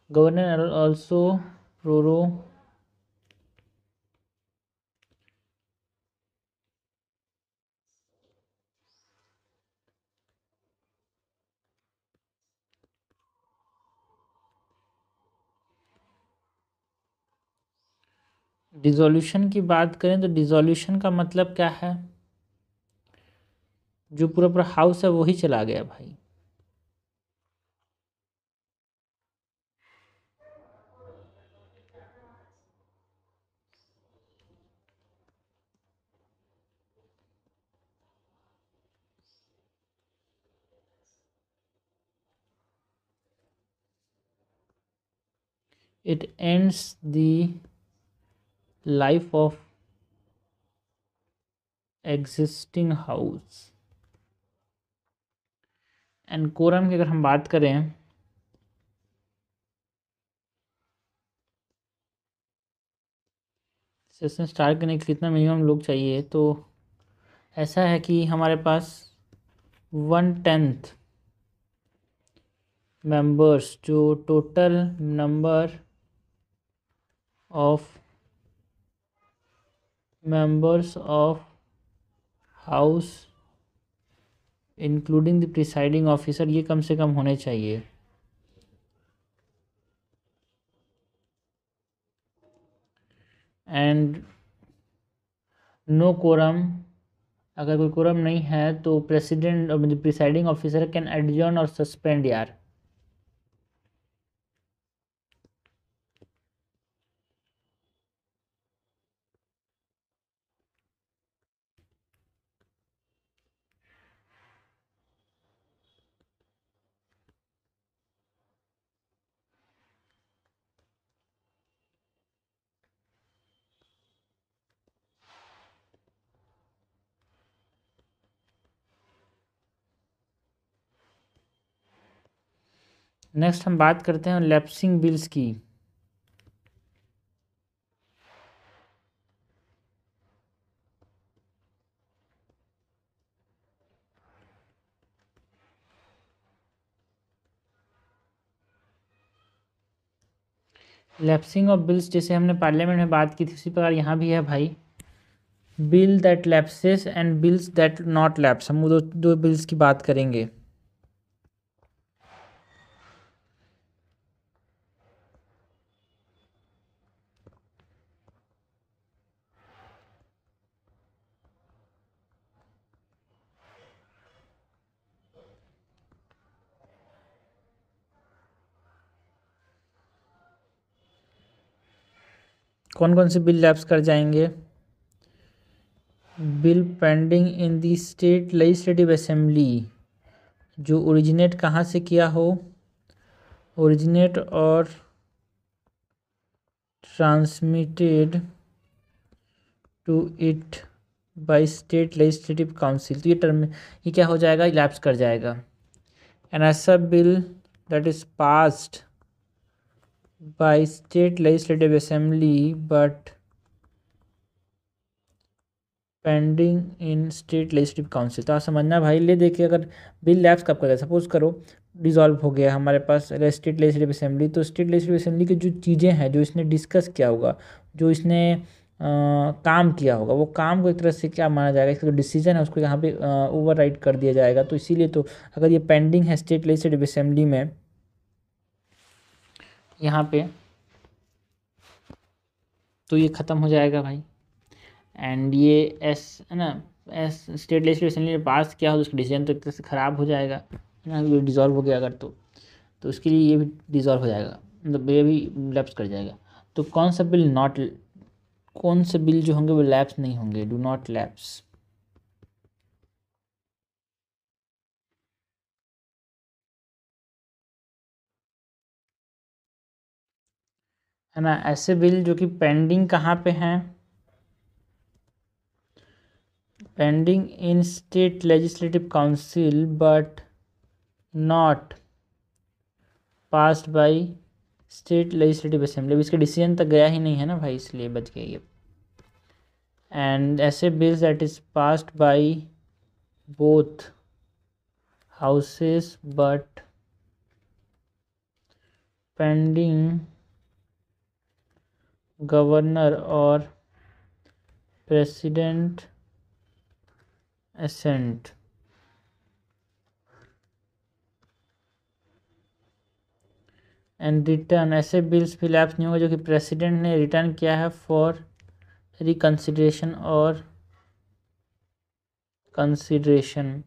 गवर्नर ऑल्सो प्रोरो डिसोल्यूशन की बात करें तो डिसोल्यूशन का मतलब क्या है? जो पूरा पूरा हाउस है वही चला गया भाई। It ends the life of existing house. And quorum की अगर हम बात करें, सेशन स्टार्ट करने के लिए कितना मिनिमम लोग चाहिए, तो ऐसा है कि हमारे पास 1/10 मेंबर्स, जो total number of members of house including the presiding officer, ये कम से कम होने चाहिए। एंड नो कोरम, अगर कोई कोरम नहीं है तो प्रेसिडेंट मतलब प्रिसाइडिंग ऑफिसर कैन एडजॉर्न और सस्पेंड यार। नेक्स्ट हम बात करते हैं लैप्सिंग बिल्स की। लैप्सिंग ऑफ बिल्स जैसे हमने पार्लियामेंट में बात की थी उसी प्रकार यहाँ भी है भाई। Bill that lapses and bills that not lapse, हम दो दो बिल्स की बात करेंगे। कौन कौन से बिल लैप्स कर जाएंगे? Bill pending in the state legislative assembly, जो ओरिजिनेट कहाँ से किया हो, ओरिजिनेट और transmitted to it by state legislative council, तो ये टर्म ये क्या हो जाएगा, लैप्स कर जाएगा। एन ऐसा bill that is passed by state legislative assembly but pending in state legislative council, तो आप समझना भाई, ले देखिए अगर बिल लैप्स कब करेगा, सपोज करो डिसॉल्व हो गया हमारे पास स्टेट लेजिस्लेटिव असेंबली, तो स्टेट लेजिस्लेटिव असेंबली की जो चीज़ें हैं जो इसने डिस्कस किया होगा, जो इसने काम किया होगा, वो काम को एक तरह से क्या माना जाएगा, इसका जो डिसीजन है उसको यहाँ पे ओवर राइड कर दिया जाएगा। तो इसीलिए तो अगर ये पेंडिंग है स्टेट लेजिस्लेटिव असेंबली में यहाँ पे, तो ये ख़त्म हो जाएगा भाई। एंड ये एस है ना, एस स्टेट लेजिस्लेटिव असेंबली ने पास किया हो तो उसका डिसीजन तो एक तरह से ख़राब हो जाएगा है ना, ये डिज़ोल्व हो गया अगर तो उसके लिए ये भी डिज़ोल्व हो जाएगा, मतलब ये भी लैप्स कर जाएगा। तो कौन सा बिल नॉट, कौन से बिल जो होंगे वो लैप्स नहीं होंगे, डू नॉट लैप्स। है ना, ऐसे बिल जो कि पेंडिंग कहाँ पे हैं, pending in state legislative council but not passed by state legislative assembly, इसके डिसीजन तक गया ही नहीं है ना भाई, इसलिए बच गया ये। एंड ऐसे bills that is passed by both houses but pending governor और प्रेसिडेंट असेंट, एंड रिटर्न, ऐसे बिल्स भी लैप्स नहीं होंगे जो कि प्रेसिडेंट ने रिटर्न किया है फॉर रिकन्सिडरेशन और कंसिडरेशन।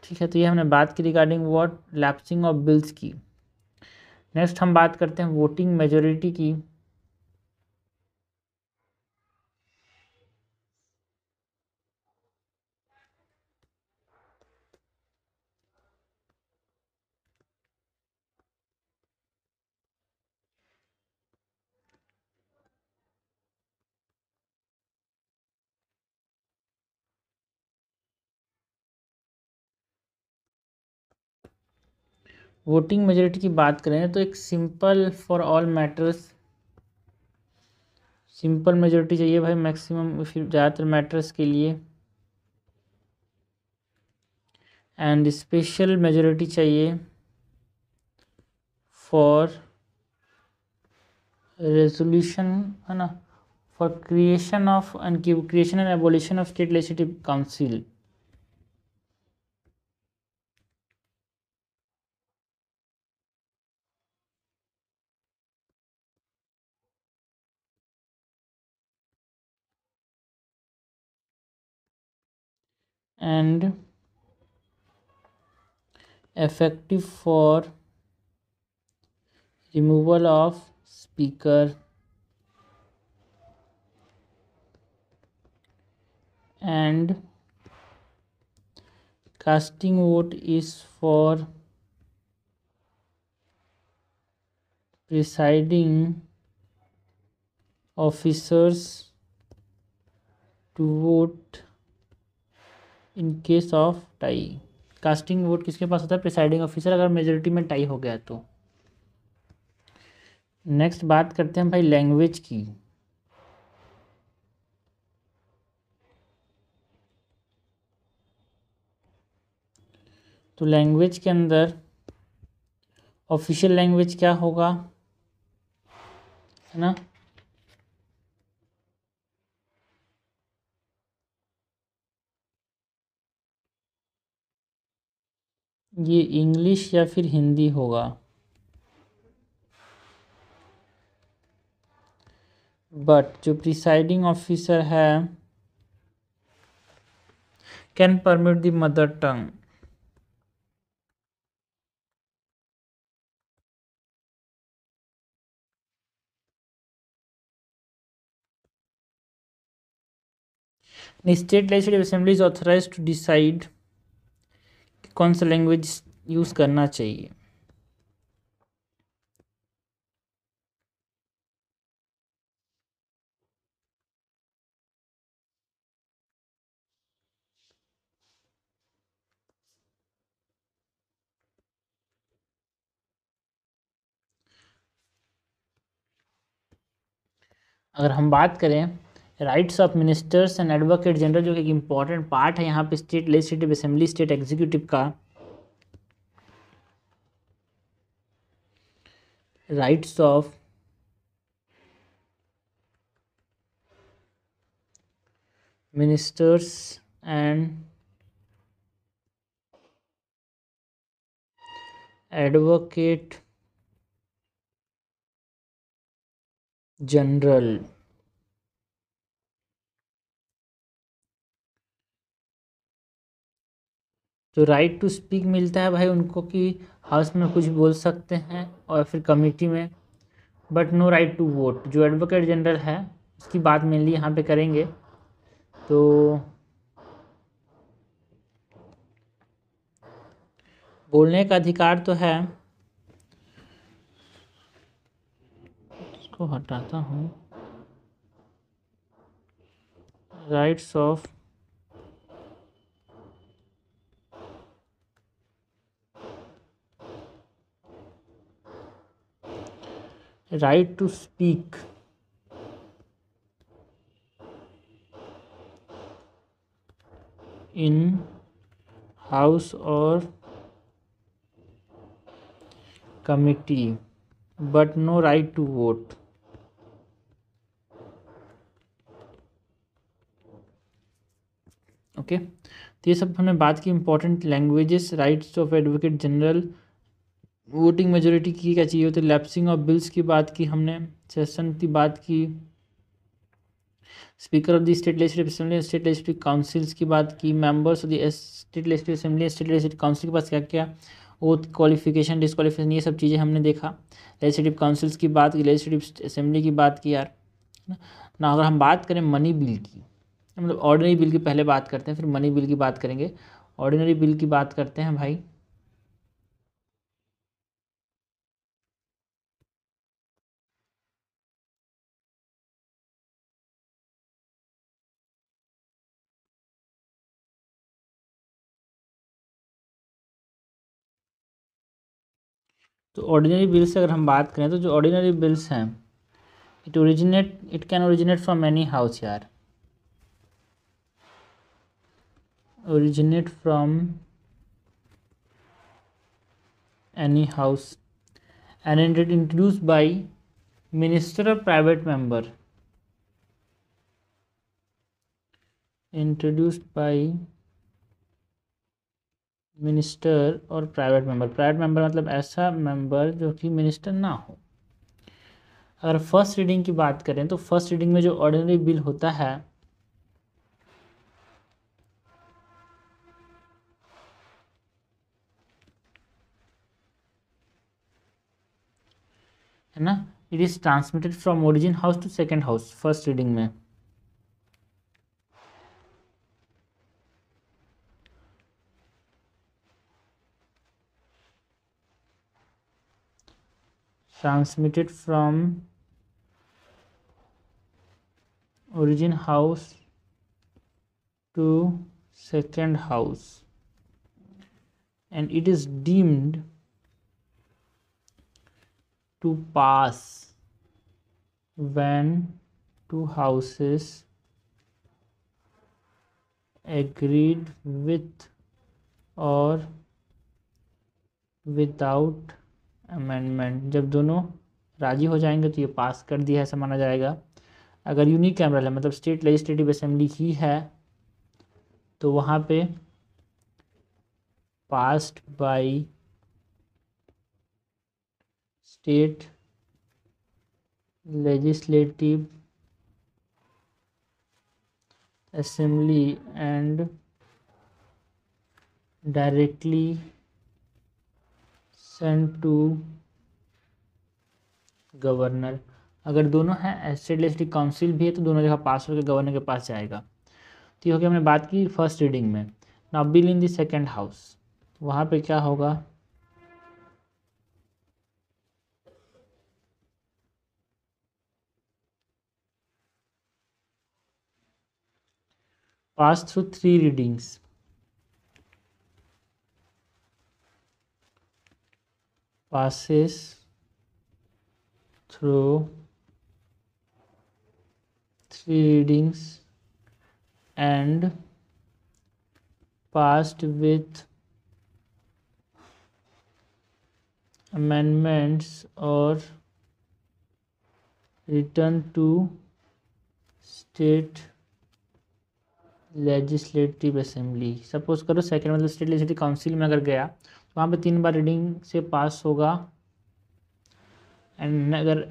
ठीक है, तो ये हमने बात की regarding what lapsing of bills की। नेक्स्ट हम बात करते हैं वोटिंग मेजोरिटी की। वोटिंग मेजोरिटी की बात करें तो एक simple for all matters, simple majority चाहिए भाई मैक्सिमम फिर ज़्यादातर मैटर्स के लिए, एंड स्पेशल मेजोरिटी चाहिए फॉर रेजोल्यूशन, है ना, for creation of and creation and abolition of state legislative council. And effective for removal of speaker and casting vote is for presiding officers to vote in case of tie। Casting vote किसके पास होता है? Presiding officer, अगर majority में tie हो गया तो। Next बात करते हैं भाई लैंग्वेज की। तो लैंग्वेज के अंदर ऑफिशियल लैंग्वेज क्या होगा, है ना? ये इंग्लिश या फिर हिंदी होगा। बट जो प्रिसाइडिंग ऑफिसर है can permit the mother tongue. State legislative assembly is authorise to decide कौन सा लैंग्वेज यूज करना चाहिए। अगर हम बात करें rights of ministers and advocate general, जो कि एक इम्पॉर्टेंट पार्ट है यहाँ पे state legislative assembly, state executive का, rights of ministers and advocate general. जो राइट टू स्पीक मिलता है भाई उनको कि हाउस में कुछ बोल सकते हैं और फिर कमेटी में, but no right to vote. जो एडवोकेट जनरल है उसकी बात मेनली यहाँ पे करेंगे। तो बोलने का अधिकार तो है, इसको हटाता हूँ, rights of right to speak in house और committee, but no right to vote. Okay, तो ये सब हमने बात की important languages, rights of advocate general, voting majority की क्या चाहिए होती है, लैप्सिंग ऑफ बिल्स की बात की हमने, सेशन की बात की, speaker of the state legislative assembly, state legislative councils की बात की, members of the state legislative assembly, state legislative council के पास क्या क्या ओथ, क्वालिफिकेशन, डिस्क्वालिफिकेशन, ये सब चीज़ें हमने देखा। लेजिस्लेटिव काउंसिल्स की बात की, लेजिस्लेटिव असेंबली की बात की यार ना। अगर हम बात करें मनी बिल की, मतलब ऑर्डिनरी बिल की पहले बात करते हैं, फिर मनी बिल की बात करेंगे। ऑर्डिनरी बिल की बात करते हैं भाई। तो ऑर्डिनरी बिल से अगर हम बात करें तो जो ऑर्डिनरी बिल्स हैं it can originate from any house यार, originate from any house and it introduced by minister or private member, introduced by minister और प्राइवेट मेंबर। प्राइवेट मेंबर मतलब ऐसा मेंबर जो कि मिनिस्टर ना हो। अगर फर्स्ट रीडिंग की बात करें तो फर्स्ट रीडिंग में जो ऑर्डिनरी बिल होता है ना, it is transmitted from origin house to second house. First reading में transmitted from origin house to second house. and it is deemed to pass when two houses agreed with or without amendment। जब दोनों राजी हो जाएंगे तो ये पास कर दिया ऐसा माना जाएगा। अगर यूनिकैमरल है मतलब स्टेट लेजिस्लेटिव असेंबली ही है तो वहाँ पे passed by state legislative assembly and directly send to governor. अगर दोनों हैं स्टेट लेजिस्लेटिव काउंसिल भी है तो दोनों जगह पास होकर गवर्नर के पास जाएगा। तो ये हो गया, हमने बात की फर्स्ट रीडिंग में। Now bill in the second house, वहाँ पे क्या होगा, pass through 3 readings. passes through 3 readings and passed with amendments or return to state legislative assembly. Suppose करो सेकेंड मतलब स्टेट लेजिस्लेटिव काउंसिल में अगर गया तो वहाँ पे 3 बार रीडिंग से पास होगा एंड अगर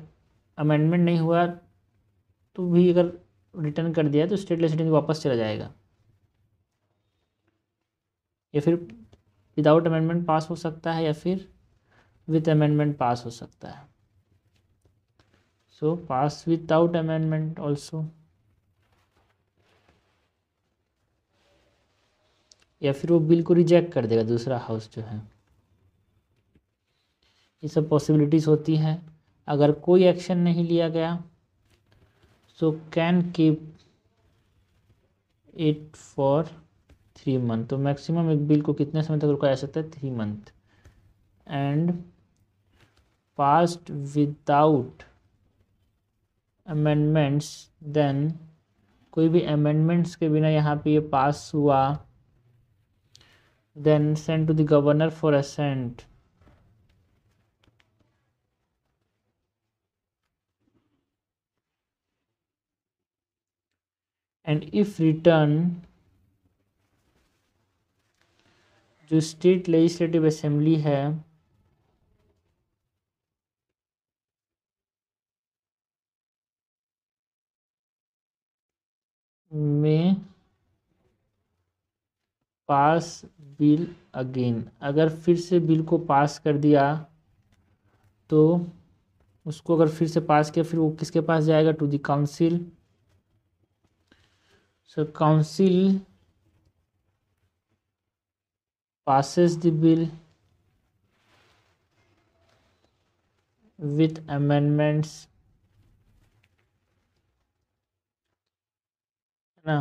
अमेंडमेंट नहीं हुआ तो भी अगर रिटर्न कर दिया तो स्टेट लेजिस्लेटिव वापस चला जाएगा, या फिर विदाउट अमेंडमेंट पास हो सकता है या फिर विथ अमेंडमेंट पास हो सकता है। सो पास विदाउट अमेंडमेंट ऑल्सो, या फिर वो बिल को रिजेक्ट कर देगा दूसरा हाउस जो है। ये सब पॉसिबिलिटीज़ होती हैं। अगर कोई एक्शन नहीं लिया गया so can keep it for 3 month. तो मैक्सिमम एक बिल को कितने समय तक रुका जा सकता है, 3 month. And passed without amendments, then कोई भी अमेंडमेंट्स के बिना यहाँ पे ये पास हुआ, then sent to the governor for assent। and if return जो स्टेट लेजिस्लेटिव असेंबली है में पास बिल अगेन, अगर फिर से बिल को पास कर दिया तो उसको अगर फिर से पास किया फिर वो किसके पास जाएगा, to the council. So council passes the bill with amendments, है ना,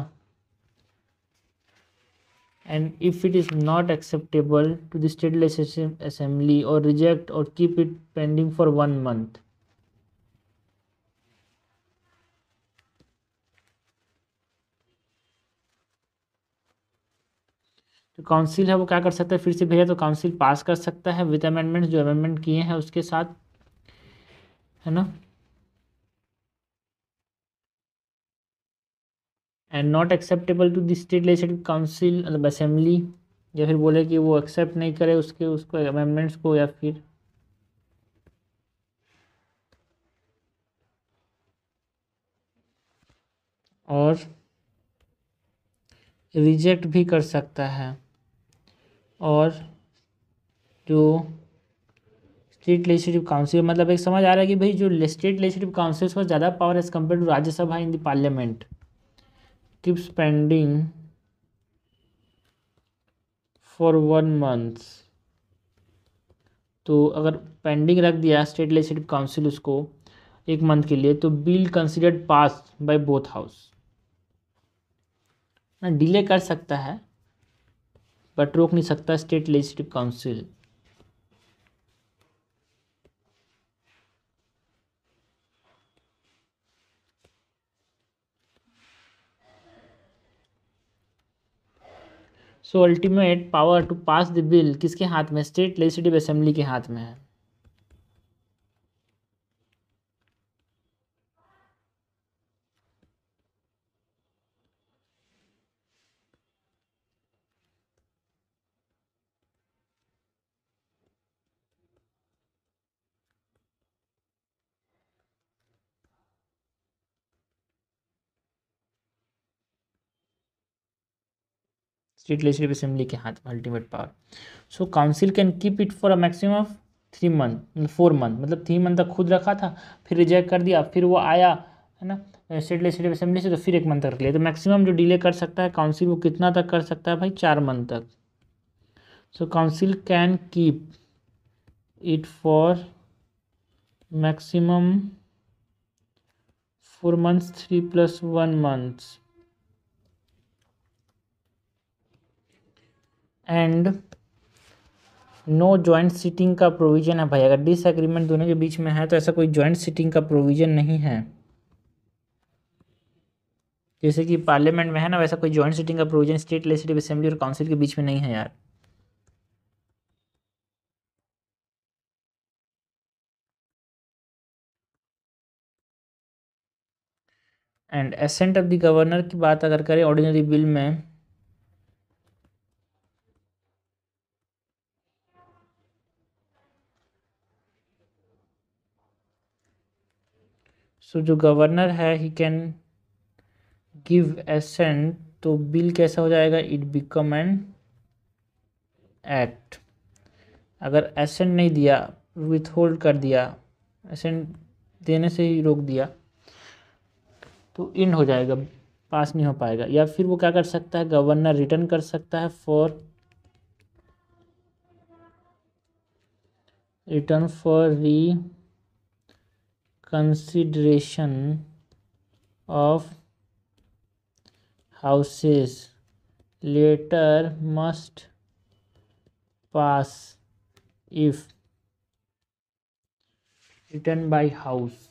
and if it is not acceptable to the state legislative assembly or reject or keep it pending for 1 month। तो काउंसिल है वो क्या कर सकता है, फिर से भेजा तो काउंसिल पास कर सकता है विद अमेंडमेंट्स, जो अमेंडमेंट किए हैं उसके साथ, है ना। And not acceptable to the state legislative council मतलब असेंबली, या फिर बोले कि वो एक्सेप्ट नहीं करे उसको अमेंडमेंट्स को, या फिर और रिजेक्ट भी कर सकता है। और जो स्टेट लेजिस्लेटिव काउंसिल मतलब एक समझ आ रहा है कि भाई जो स्टेट लेजिस्लेटिव काउंसिल को ज़्यादा power as compare to Rajya Sabha in the parliament keeps pending for 1 month. तो अगर पेंडिंग रख दिया स्टेट लेजिस्लेटिव काउंसिल उसको 1 मंथ के लिए तो bill considered pass by both house ना, डिले कर सकता है बट रोक नहीं सकता state legislative council. So ultimate power to pass the bill किसके हाथ में, स्टेट लेजिस्लेटिव असेंबली के हाथ में है। स्टेट लेजिस्लेटिव असेंबली के हाथ में ultimate power. So council can keep it for a maximum of 3 month 4 month, मतलब 3 मंथ तक खुद रखा था, फिर रिजेक्ट कर दिया, फिर वो आया है ना स्टेट लेजिस्लेटिव असेंबली से, तो फिर 1 मंथ तक रख लिया। तो मैक्सिमम जो डिले कर सकता है काउंसिल वो कितना तक कर सकता है भाई, 4 मंथ तक। So council can keep it for maximum 4 months 3 + 1 months and no joint sitting का प्रोविजन है भाई। अगर डिसएग्रीमेंट दोनों के बीच में है तो ऐसा कोई जॉइंट सीटिंग का प्रोविजन नहीं है। जैसे कि पार्लियामेंट में है ना, वैसा कोई जॉइंट सीटिंग का प्रोविजन स्टेट लेजिस्लेटिव असेंबली और काउंसिल के बीच में नहीं है यार। And accent of the governor की बात अगर करें ऑर्डिनरी बिल में, सो जो गवर्नर है ही कैन गिव एसेंट, तो बिल कैसा हो जाएगा, इट बिकम एन एक्ट। अगर एसेंट नहीं दिया, विथ होल्ड कर दिया, एसेंट देने से ही रोक दिया, तो इन हो जाएगा, पास नहीं हो पाएगा। या फिर वो क्या कर सकता है, गवर्नर रिटर्न कर सकता है for consideration of houses later must pass if returned by house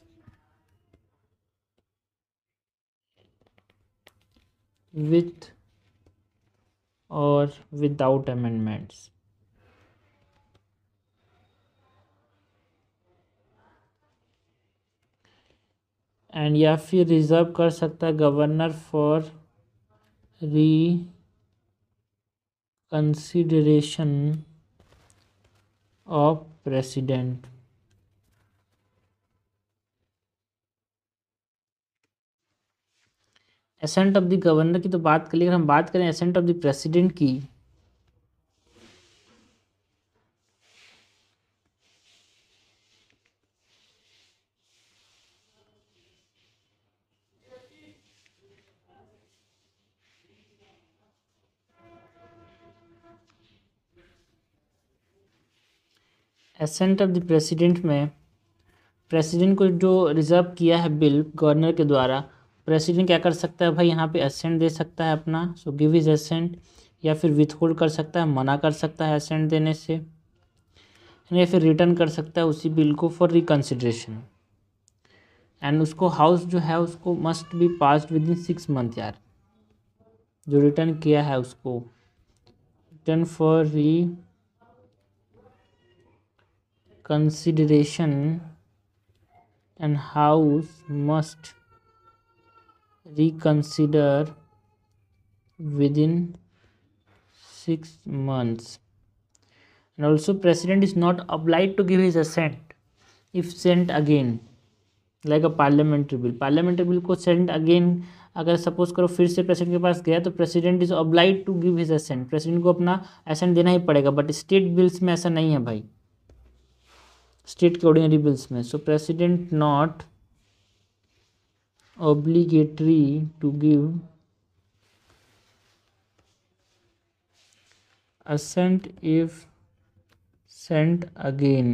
with or without amendments। And या फिर रिजर्व कर सकता है governor for consideration of president. Assent of the governor की तो बात कर ली, अगर हम बात करें एसेंट ऑफ द प्रेसिडेंट की, एसेंट ऑफ द प्रेसिडेंट में प्रेसिडेंट को जो रिजर्व किया है बिल गवर्नर के द्वारा, प्रेसिडेंट क्या कर सकता है भाई, यहाँ पे एसेंट दे सकता है अपना, सो गिव हिज एसेंट, या फिर विथ होल्ड कर सकता है, मना कर सकता है एसेंट देने से, या फिर रिटर्न कर सकता है उसी बिल को फॉर रिकन्सिडरेशन। एंड उसको हाउस जो है उसको must be passed with in 6 month यार, जो रिटर्न किया है उसको, return for reconsideration and house must reconsider within 6 months। And also president is not obliged to give his assent if sent again like a parliamentary bill। parliamentary bill को sent again अगर suppose करो फिर से president के पास गया तो president is oblige to give his assent, president को अपना असेंट देना ही पड़ेगा। बट स्टेट बिल्स में ऐसा नहीं है भाई, स्टेट के ऑर्डिनरी बिल्स में। सो president not obligatory to give assent if sent again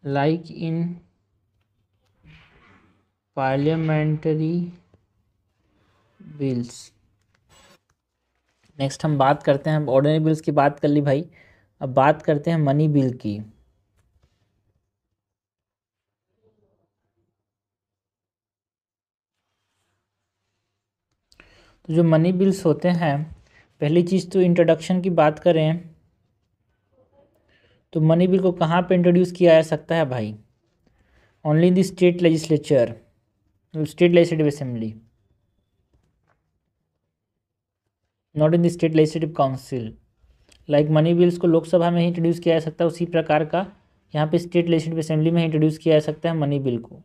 like in parliamentary bills। Next हम बात करते हैं, ऑर्डिनरी बिल्स की बात कर ली भाई, अब बात करते हैं मनी बिल की। तो जो मनी बिल्स होते हैं, पहली चीज़ तो इंट्रोडक्शन की बात करें तो मनी बिल को कहाँ पे इंट्रोड्यूस किया जा सकता है भाई? Only in the state legislature, state legislative assembly, not in the state legislative council. Like money bills को लोकसभा में ही इंट्रोड्यूस किया जा सकता है, उसी प्रकार का यहाँ पे स्टेट लेजिस्लेटिव असेंबली में इंट्रोड्यूस किया जा सकता है मनी बिल को।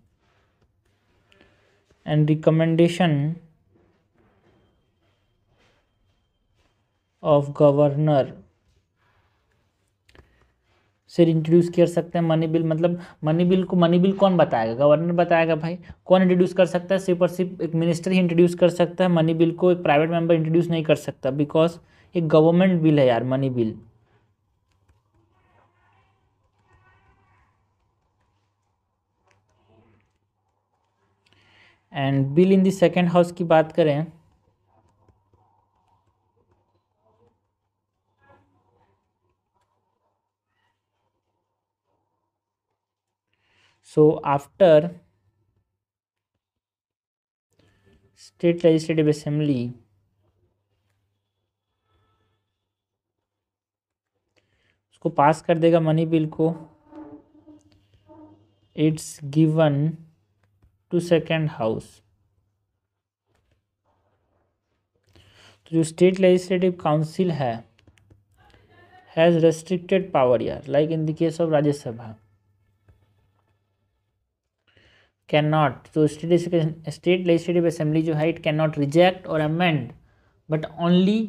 एंड रिकमेंडेशन ऑफ गवर्नर से इंट्रोड्यूस कर सकते हैं मनी बिल। मतलब मनी बिल कौन बताएगा? गवर्नर बताएगा भाई। कौन इंट्रोड्यूस कर सकता है? सिर्फ और सिर्फ एक मिनिस्टर ही इंट्रोड्यूस कर सकता है मनी बिल को, एक प्राइवेट मेंबर इंट्रोड्यूस नहीं कर सकता, बिकॉज एक गवर्नमेंट बिल है यार money bill. And bill in the second house की बात करें so after state legislative assembly उसको पास कर देगा मनी बिल को, it's given to second house. तो जो state legislative council has restricted power यार, like in the case of Rajya Sabha can not. तो स्टेट लेजिस्लेटिव असेंबली जो है, इट कैन नॉट रिजेक्ट और amend but only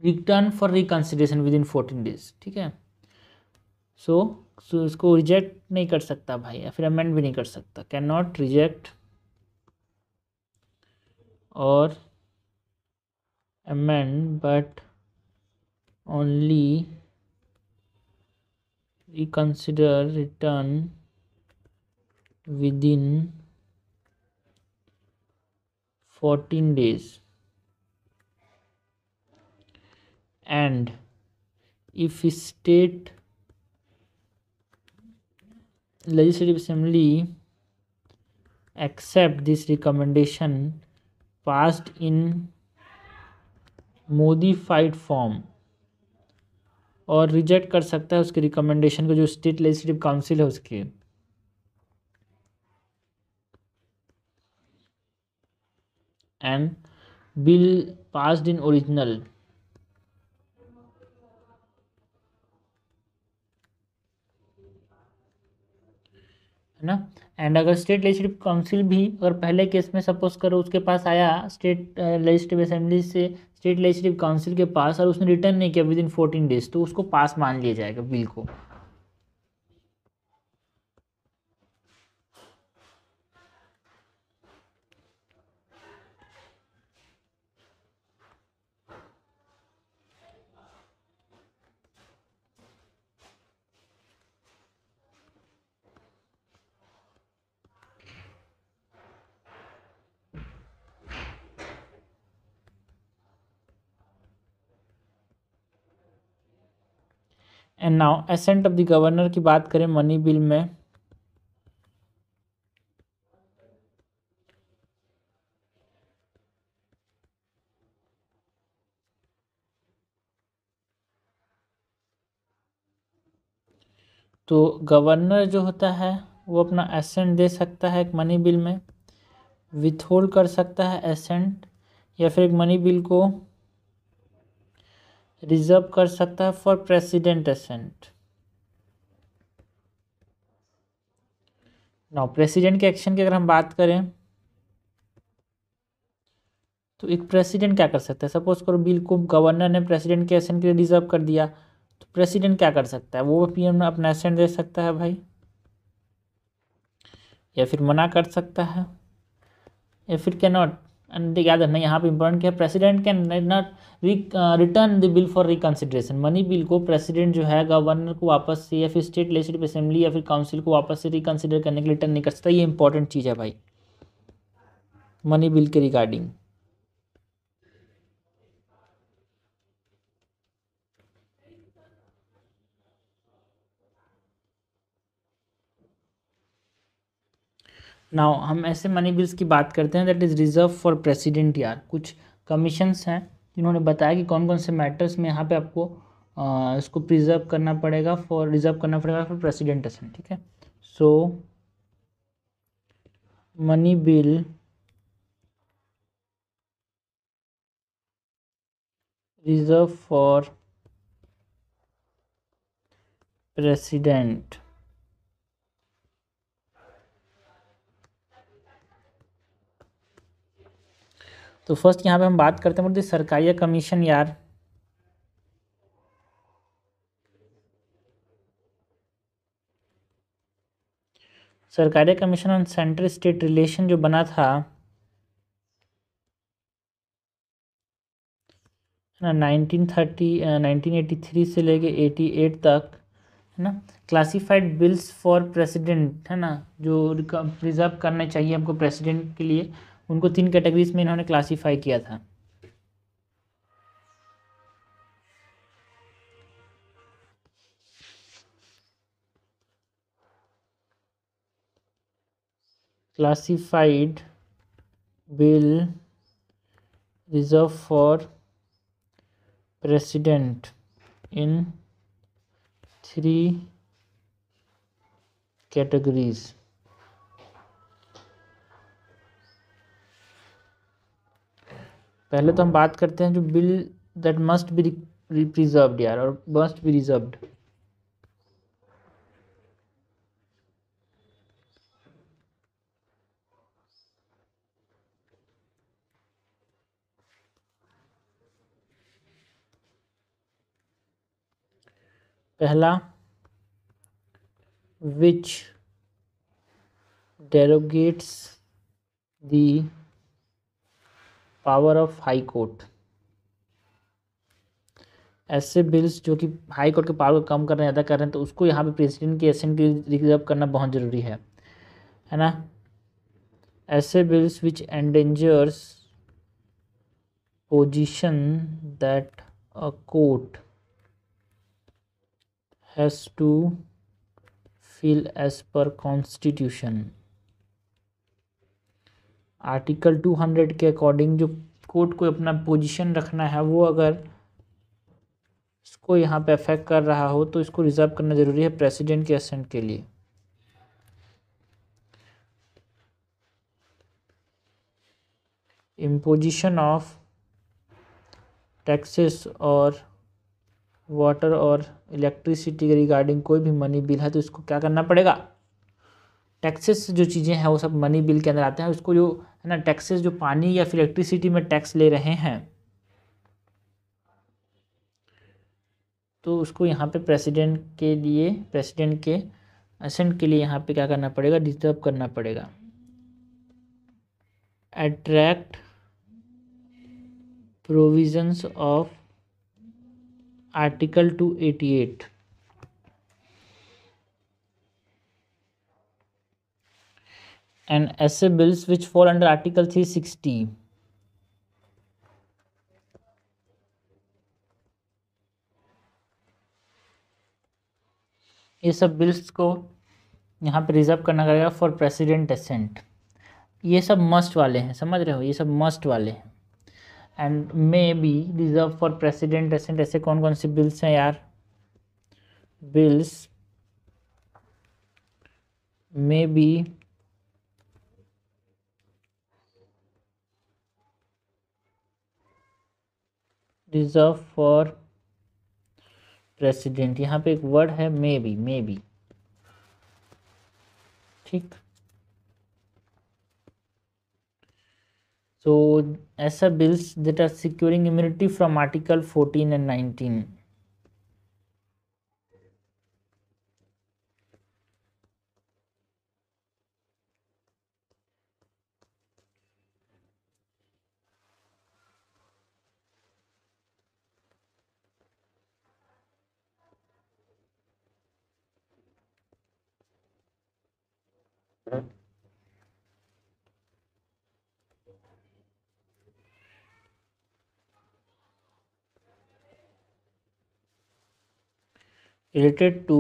return for reconsideration within 14 days. ठीक है, सो इसको रिजेक्ट नहीं कर सकता भाई, या फिर अमेंड भी नहीं कर सकता। कैन नॉट रिजेक्ट और amend but only reconsider return within 14 days and if state legislative assembly accept this recommendation passed in modified form, और रिजेक्ट कर सकता है उसके रिकमेंडेशन को जो स्टेट लेजिस्लेटिव काउंसिल है उसके। And bill passed in original, है ना। एंड अगर स्टेट लेजिस्लेटिव काउंसिल भी अगर पहले केस में सपोज करो उसके पास आया स्टेट लेजिस्लेटिव असेंबली से स्टेट लेजिस्लेटिव काउंसिल के पास और उसने रिटर्न नहीं किया विद इन 14 डेज, तो उसको पास मान लिया जाएगा बिल को। And now accent of the governor की बात करें मनी बिल में, तो गवर्नर जो होता है वो अपना एसेंट दे सकता है एक मनी बिल में, विथहोल्ड कर सकता है एसेंट, या फिर एक मनी बिल को रिजर्व कर सकता है for president assent. Now president के एक्शन की अगर हम बात करें तो एक प्रेसिडेंट क्या कर सकता है? सपोज करो बिल को गवर्नर ने प्रेसिडेंट के एसेंट के लिए रिजर्व कर दिया, तो प्रेसिडेंट क्या कर सकता है? वो पीएम में अपना एसेंट दे सकता है भाई, या फिर मना कर सकता है, या फिर कैन नॉट। एंड याद रखना यहाँ पे इंपॉर्टेंट क्या है, president can not return the bill for reconsideration. Money bill को प्रेसिडेंट जो है गवर्नर को वापस से या फिर स्टेट लेजिस्लेटिव असेंबली या फिर काउंसिल को वापस से रिकन्सिडर करने के लिए रिटर्न नहीं कर सकता। ये इंपॉर्टेंट चीज़ है भाई मनी बिल के रिगार्डिंग। नाउ हम ऐसे मनी बिल्स की बात करते हैं that is reserve for president यार। कुछ कमीशंस हैं जिन्होंने बताया कि कौन कौन से मैटर्स में यहाँ पे आपको इसको प्रिजर्व करना पड़ेगा, रिजर्व करना पड़ेगा फॉर प्रेसिडेंट असेंट। ठीक है, so money bill reserve for president. तो फर्स्ट यहाँ पे हम बात करते हैं सरकारी कमीशन यार। सरकारी commission on central state relation जो बना था है ना 1983 से लेके 88 तक, है ना। क्लासिफाइड बिल्स फॉर प्रेसिडेंट, है ना, जो प्रिजर्व करने चाहिए हमको प्रेसिडेंट के लिए, उनको 3 कैटेगरीज में इन्होंने क्लासीफाई किया था। Classified bill reserve for president in 3 categories. पहले तो हम बात करते हैं जो bill that must be preserved यार, और मस्ट बी रिजर्व्ड। पहला, which derogates the power of high court. ऐसे बिल्स जो कि हाई कोर्ट के पावर को कम कर रहे हैं, ज़्यादा कर रहे हैं, तो उसको यहाँ पे प्रेसिडेंट की एसेंट के रिजर्व करना बहुत ज़रूरी है ना। ऐसे bills which endangers position that a court has to fill as per constitution. Article 200 के अकॉर्डिंग जो कोर्ट को अपना पोजीशन रखना है, वो अगर इसको यहाँ पे अफेक्ट कर रहा हो तो इसको रिजर्व करना ज़रूरी है प्रेसिडेंट के असेंट के लिए। इम्पोजिशन ऑफ टैक्सेस और वाटर और इलेक्ट्रिसिटी के रिगार्डिंग कोई भी मनी बिल है तो इसको क्या करना पड़ेगा, टैक्सेस जो चीज़ें हैं वो सब मनी बिल के अंदर आते हैं। उसको जो है ना टैक्सेस, जो पानी या फिर इलेक्ट्रिसिटी में टैक्स ले रहे हैं, तो उसको यहाँ पे प्रेसिडेंट के असेंट के लिए यहाँ पे क्या करना पड़ेगा, रिजर्व करना पड़ेगा। Attract provisions of article 288 and ऐसे bills which fall under article 360। ये सब बिल्स को यहाँ पे रिजर्व करना पड़ेगा फॉर प्रेसिडेंट असेंट। ये सब मस्ट वाले हैं, समझ रहे हो, ये सब मस्ट वाले हैं। And may be reserve for president assent, ऐसे कौन कौन से बिल्स हैं यार, bills may be reserve for president. यहाँ पे एक वर्ड है मे बी, ठीक। सो ऐसा bills that are securing immunity from article 14 and 19। related to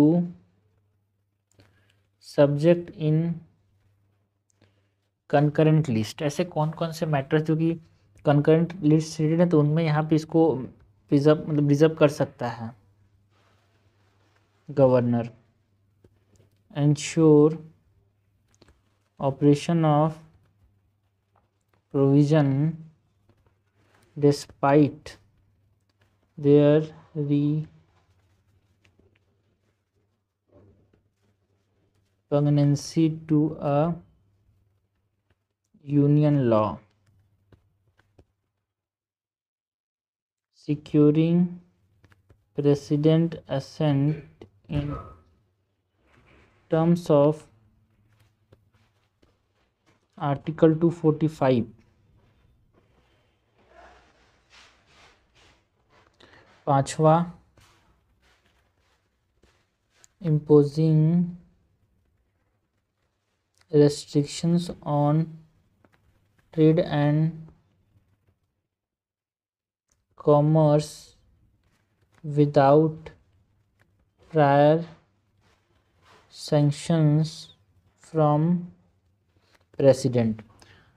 subject in concurrent list, ऐसे कौन कौन से मैटर्स जो कि कंकरेंट लिस्ट सीटेड है तो उनमें यहाँ पे इसको रिजर्व कर सकता है governor. Ensure operation of provision despite there repugnancy to a union law, securing president assent in terms of Article 245। पांचवा, imposing restrictions on trade and commerce without prior sanctions from president.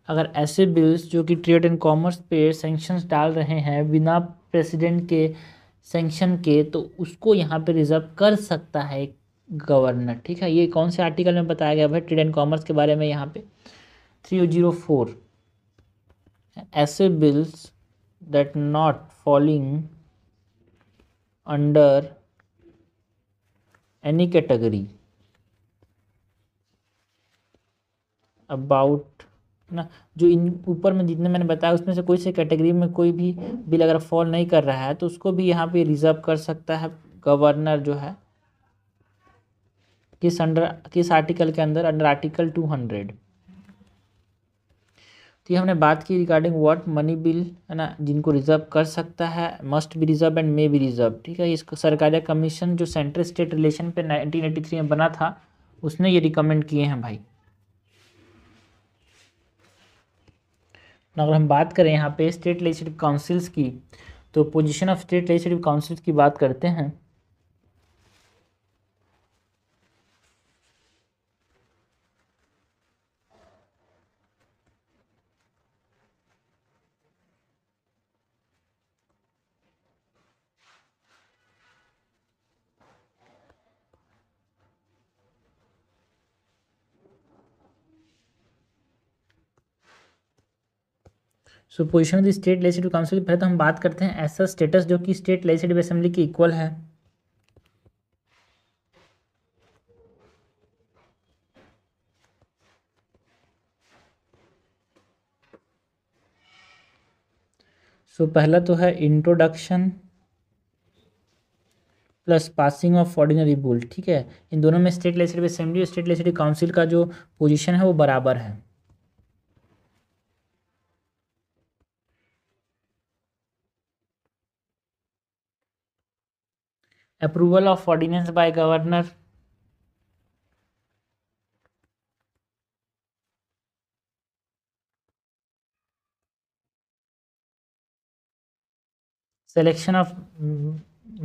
अगर ऐसे bills जो कि trade and commerce पे sanctions डाल रहे हैं बिना प्रेसिडेंट के सैंक्शन के, तो उसको यहाँ पे रिजर्व कर सकता है गवर्नर। ठीक है, ये कौन से आर्टिकल में बताया गया भाई ट्रेड एंड कॉमर्स के बारे में? यहाँ पे 3004। ऐसे bills that not falling under any category about ना, जो इन ऊपर में जितने मैंने बताया उसमें से कोई से कैटेगरी में कोई भी बिल अगर फॉल नहीं कर रहा है तो उसको भी यहाँ पे रिजर्व कर सकता है गवर्नर जो है। किस आर्टिकल के अंदर? Under article 200। तो ये हमने बात की रिगार्डिंग व्हाट मनी बिल है ना, जिनको रिजर्व कर सकता है, must be reserve and may be reserve. ठीक है, इस सरकारिया कमीशन जो सेंट्रल स्टेट रिलेशन पे 1983 में बना था उसने ये रिकमेंड किए हैं भाई। अगर हम बात करें यहाँ पे स्टेट लेजिस्लेटिव काउंसिल्स की, तो position of state legislative councils की बात करते हैं। सो position of the state legislative council, पहले तो हम बात करते हैं ऐसा स्टेटस जो कि स्टेट लेजिस्लेटिव असेंबली के इक्वल है। सो पहला तो है introduction plus passing of ordinary bill. ठीक है, इन दोनों में स्टेट लेजिस्लेटिव असेंबली और स्टेट लेजिस्लेटिव काउंसिल का जो पोजीशन है वो बराबर है। Approval of ordinance by governor, selection of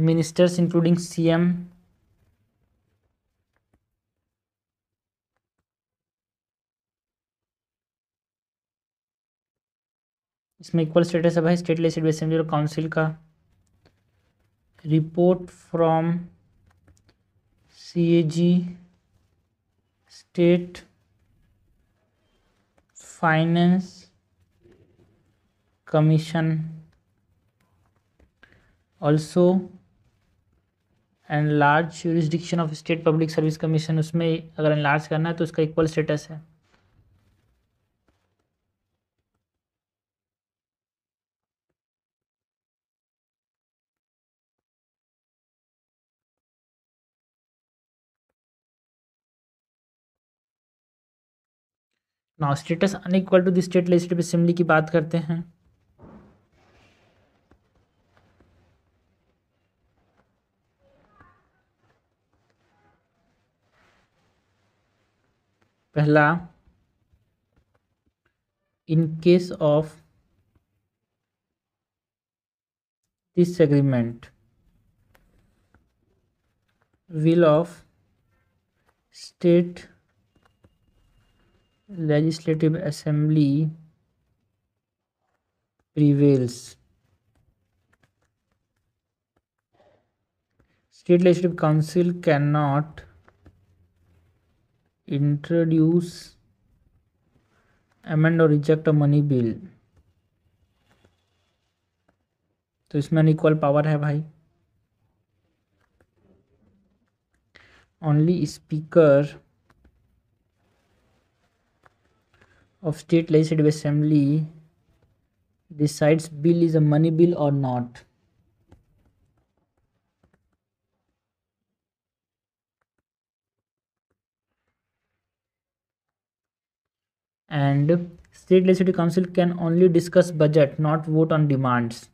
ministers including CM, इसमें इक्वल स्टेटस है भाई स्टेट लेजिस्लेटिव असेंबली और काउंसिल का। Report from CAG state finance commission, also enlarge jurisdiction of state public service commission, उसमें अगर एनलार्ज करना है तो उसका इक्वल स्टेटस है। Now status unequal to the state legislative assembly की बात करते हैं। पहला, in case of disagreement will of state legislative assembly prevails. State legislative council cannot introduce, amend or reject a money bill. तो इसमें unequal power है भाई. Only speaker of state legislative assembly decides bill is a money bill or not. And state legislative council can only discuss budget, not vote on demands.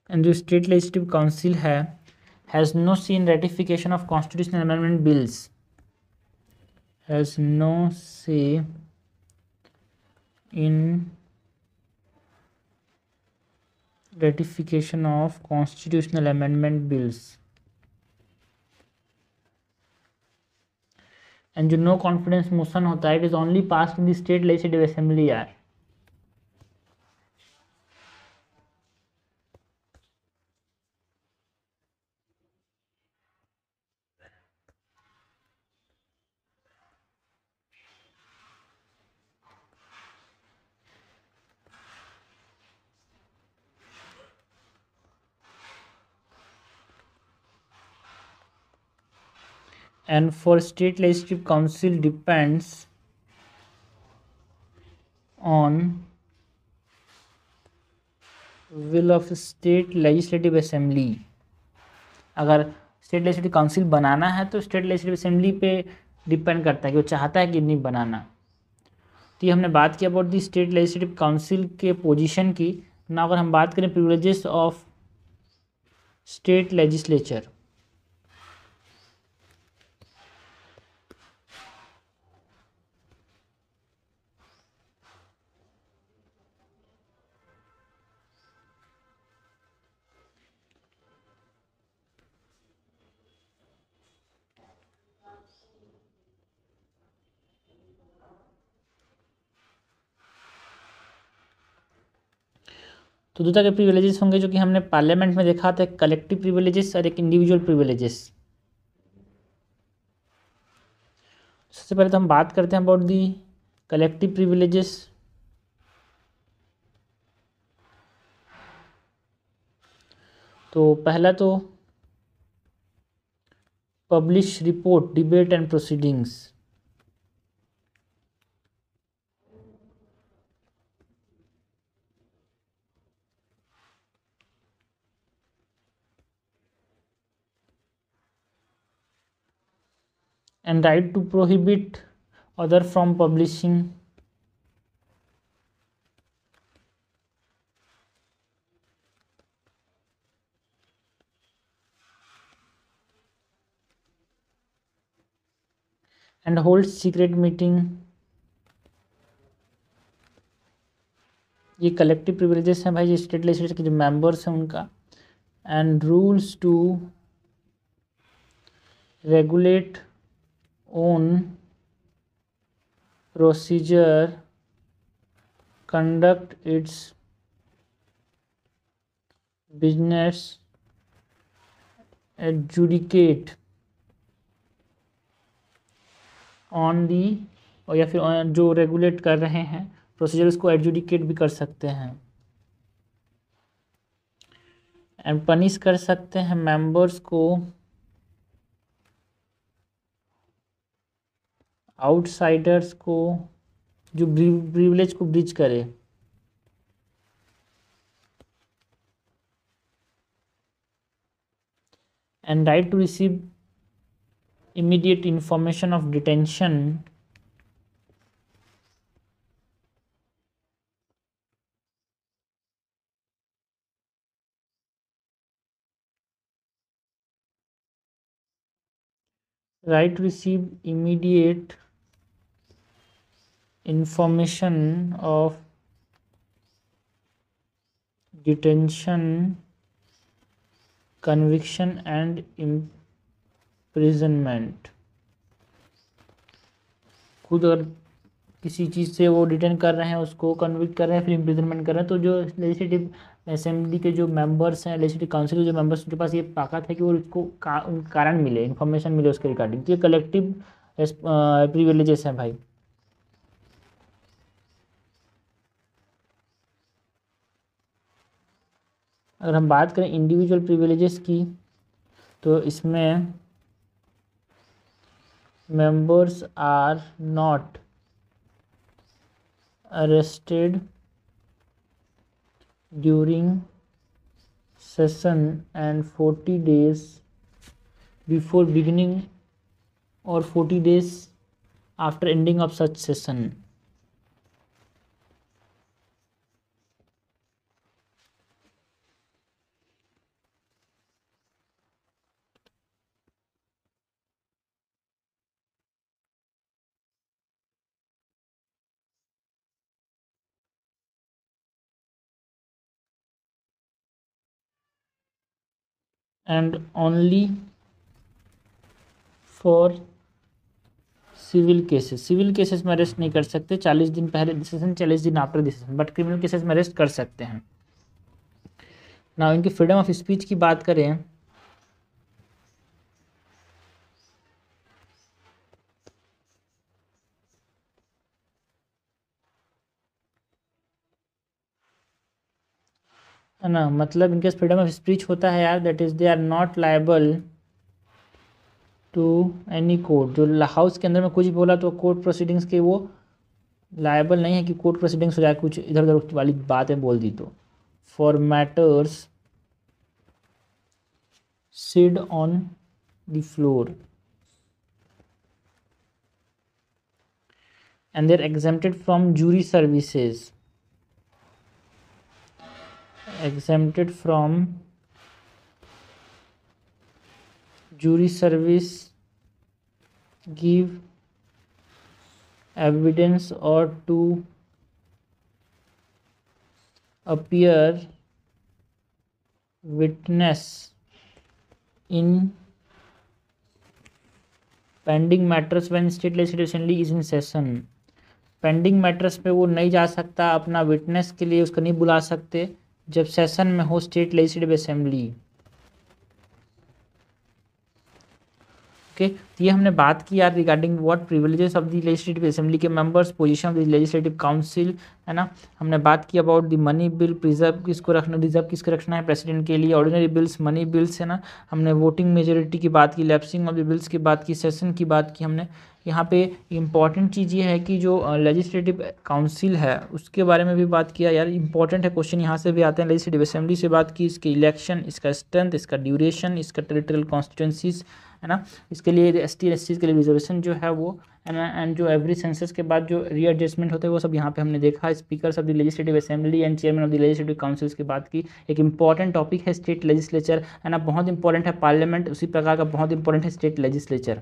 And the state legislative council has no say in ratification of constitutional amendment bills. Has no say in ratification of constitutional amendment bills. And जो no confidence motion होता है, it is only pass in the state legislative assembly यार. And for state legislative council depends on will of state legislative assembly. अगर state legislative council बनाना है तो state legislative assembly पे depend करता है कि वो चाहता है कि नहीं बनाना. तो ये हमने बात की about the state legislative council के पोजीशन की. ना अगर हम बात करें प्रिविलेजेस ऑफ स्टेट लेजिस्लेचर, तो दो तरह के प्रिविलेजेस होंगे जो कि हमने पार्लियामेंट में देखा था, एक कलेक्टिव प्रिविलेजेस और एक इंडिविजुअल प्रिविलेजेस. सबसे पहले तो हम बात करते हैं अबाउट दी कलेक्टिव प्रिविलेजेस. तो पहला तो publish report, debate and proceedings. And right to prohibit other from publishing. And hold secret meeting. ये कलेक्टिव प्रिविलेजेस हैं भाई, ये स्टेट लेजिस्लेचर के जो मेंबर्स हैं उनका. And rules to regulate own procedure, conduct its business, adjudicate on the, और या फिर जो रेगुलेट कर रहे हैं प्रोसीजर उसको एडजुडिकेट भी कर सकते हैं. एंड पनिश कर सकते हैं मेंबर्स को आउटसाइडर्स को जो प्रिविलेज को ब्रीच करे. And right to receive immediate information of detention, right to receive immediate information of detention, conviction and imprisonment। खुद अगर किसी चीज़ से वो डिटेन कर रहे हैं, उसको कन्विक्ट कर रहे हैं, फिर इम्प्रिजनमेंट कर रहे हैं, तो जो लेजिस्लेटिव असेंबली के जो मेंबर्स हैं, लेजिस्लेटिव काउंसिल के जो मेंबर्स, उनके पास ये ताकत है कि वो उसको कारण मिले, इन्फॉर्मेशन मिले उसके रिगार्डिंग। ये कलेक्टिव प्रिविलेजेस हैं भाई। अगर हम बात करें इंडिविजुअल प्रिविलेजेस की, तो इसमें members are not arrested during session and 40 days before beginning or 40 days after ending of such session। and only for civil cases. Civil cases में अरेस्ट नहीं कर सकते 40 दिन पहले डिसीजन, 40 दिन after decision, but criminal cases में arrest कर सकते हैं। ना इनकी फ्रीडम ऑफ स्पीच की बात करें, है ना, मतलब इनके फ्रीडम ऑफ स्पीच होता है यार, that is they are not liable to any court. जो हाउस के अंदर में कुछ बोला तो कोर्ट प्रोसीडिंग्स के वो लायबल नहीं है कि कोर्ट प्रोसीडिंग्स हो जाए, कुछ इधर उधर वाली बातें बोल दी तो। For matters said on the floor and they're exempted from jury services, exempted from jury service, give evidence or to appear witness in pending matters when state legislative assembly is in session। Pending matters पे वो नहीं जा सकता, अपना witness के लिए उसको नहीं बुला सकते जब सेशन में हो स्टेट लेजिस्लेटिव असेंबली। ओके, तो ये हमने बात की यार regarding what privileges of the legislative assembly के members, position of the legislative council, है ना। हमने बात की about the money bill, preserve किसको रखना, रिजर्व किसको रखना है प्रेसिडेंट के लिए, ऑर्डिनरी बिल्स, मनी बिल्स, है ना। हमने वोटिंग मेजोरिटी की बात की, लैप्सिंग ऑफ द बिल्स की बात की, सेशन की बात की हमने। यहाँ पे इम्पॉर्टेंट चीज़ ये है कि जो लेजिस्लेटिव काउंसिल है उसके बारे में भी बात किया यार, इंपॉर्टेंट है क्वेश्चन यहाँ से भी आते हैं। लेजिस्लेटिव असेंबली से बात की, इसके इलेक्शन, इसका स्ट्रेंथ, इसका ड्यूरेशन, इसका टेरिटोरियल कॉन्स्टिट्यूंसीज, है ना। इसके लिए एसटी एससी के लिए रिजर्वेशन जो है वो, है ना। एंड जो एवरी सेंसस के बाद जो रीएडजस्टमेंट होते हैं वो सब यहाँ पे हमने देखा। Speakers of the legislative assembly and chairman of the legislative councils की बात की। एक इंपॉर्टेंट टॉपिक है स्टेट लेजिस्लेचर, है ना, बहुत इंपॉर्टेंट है। पार्लियामेंट उसी प्रकार का बहुत इंपॉर्टेंट है स्टेट लेजिस्लेचर।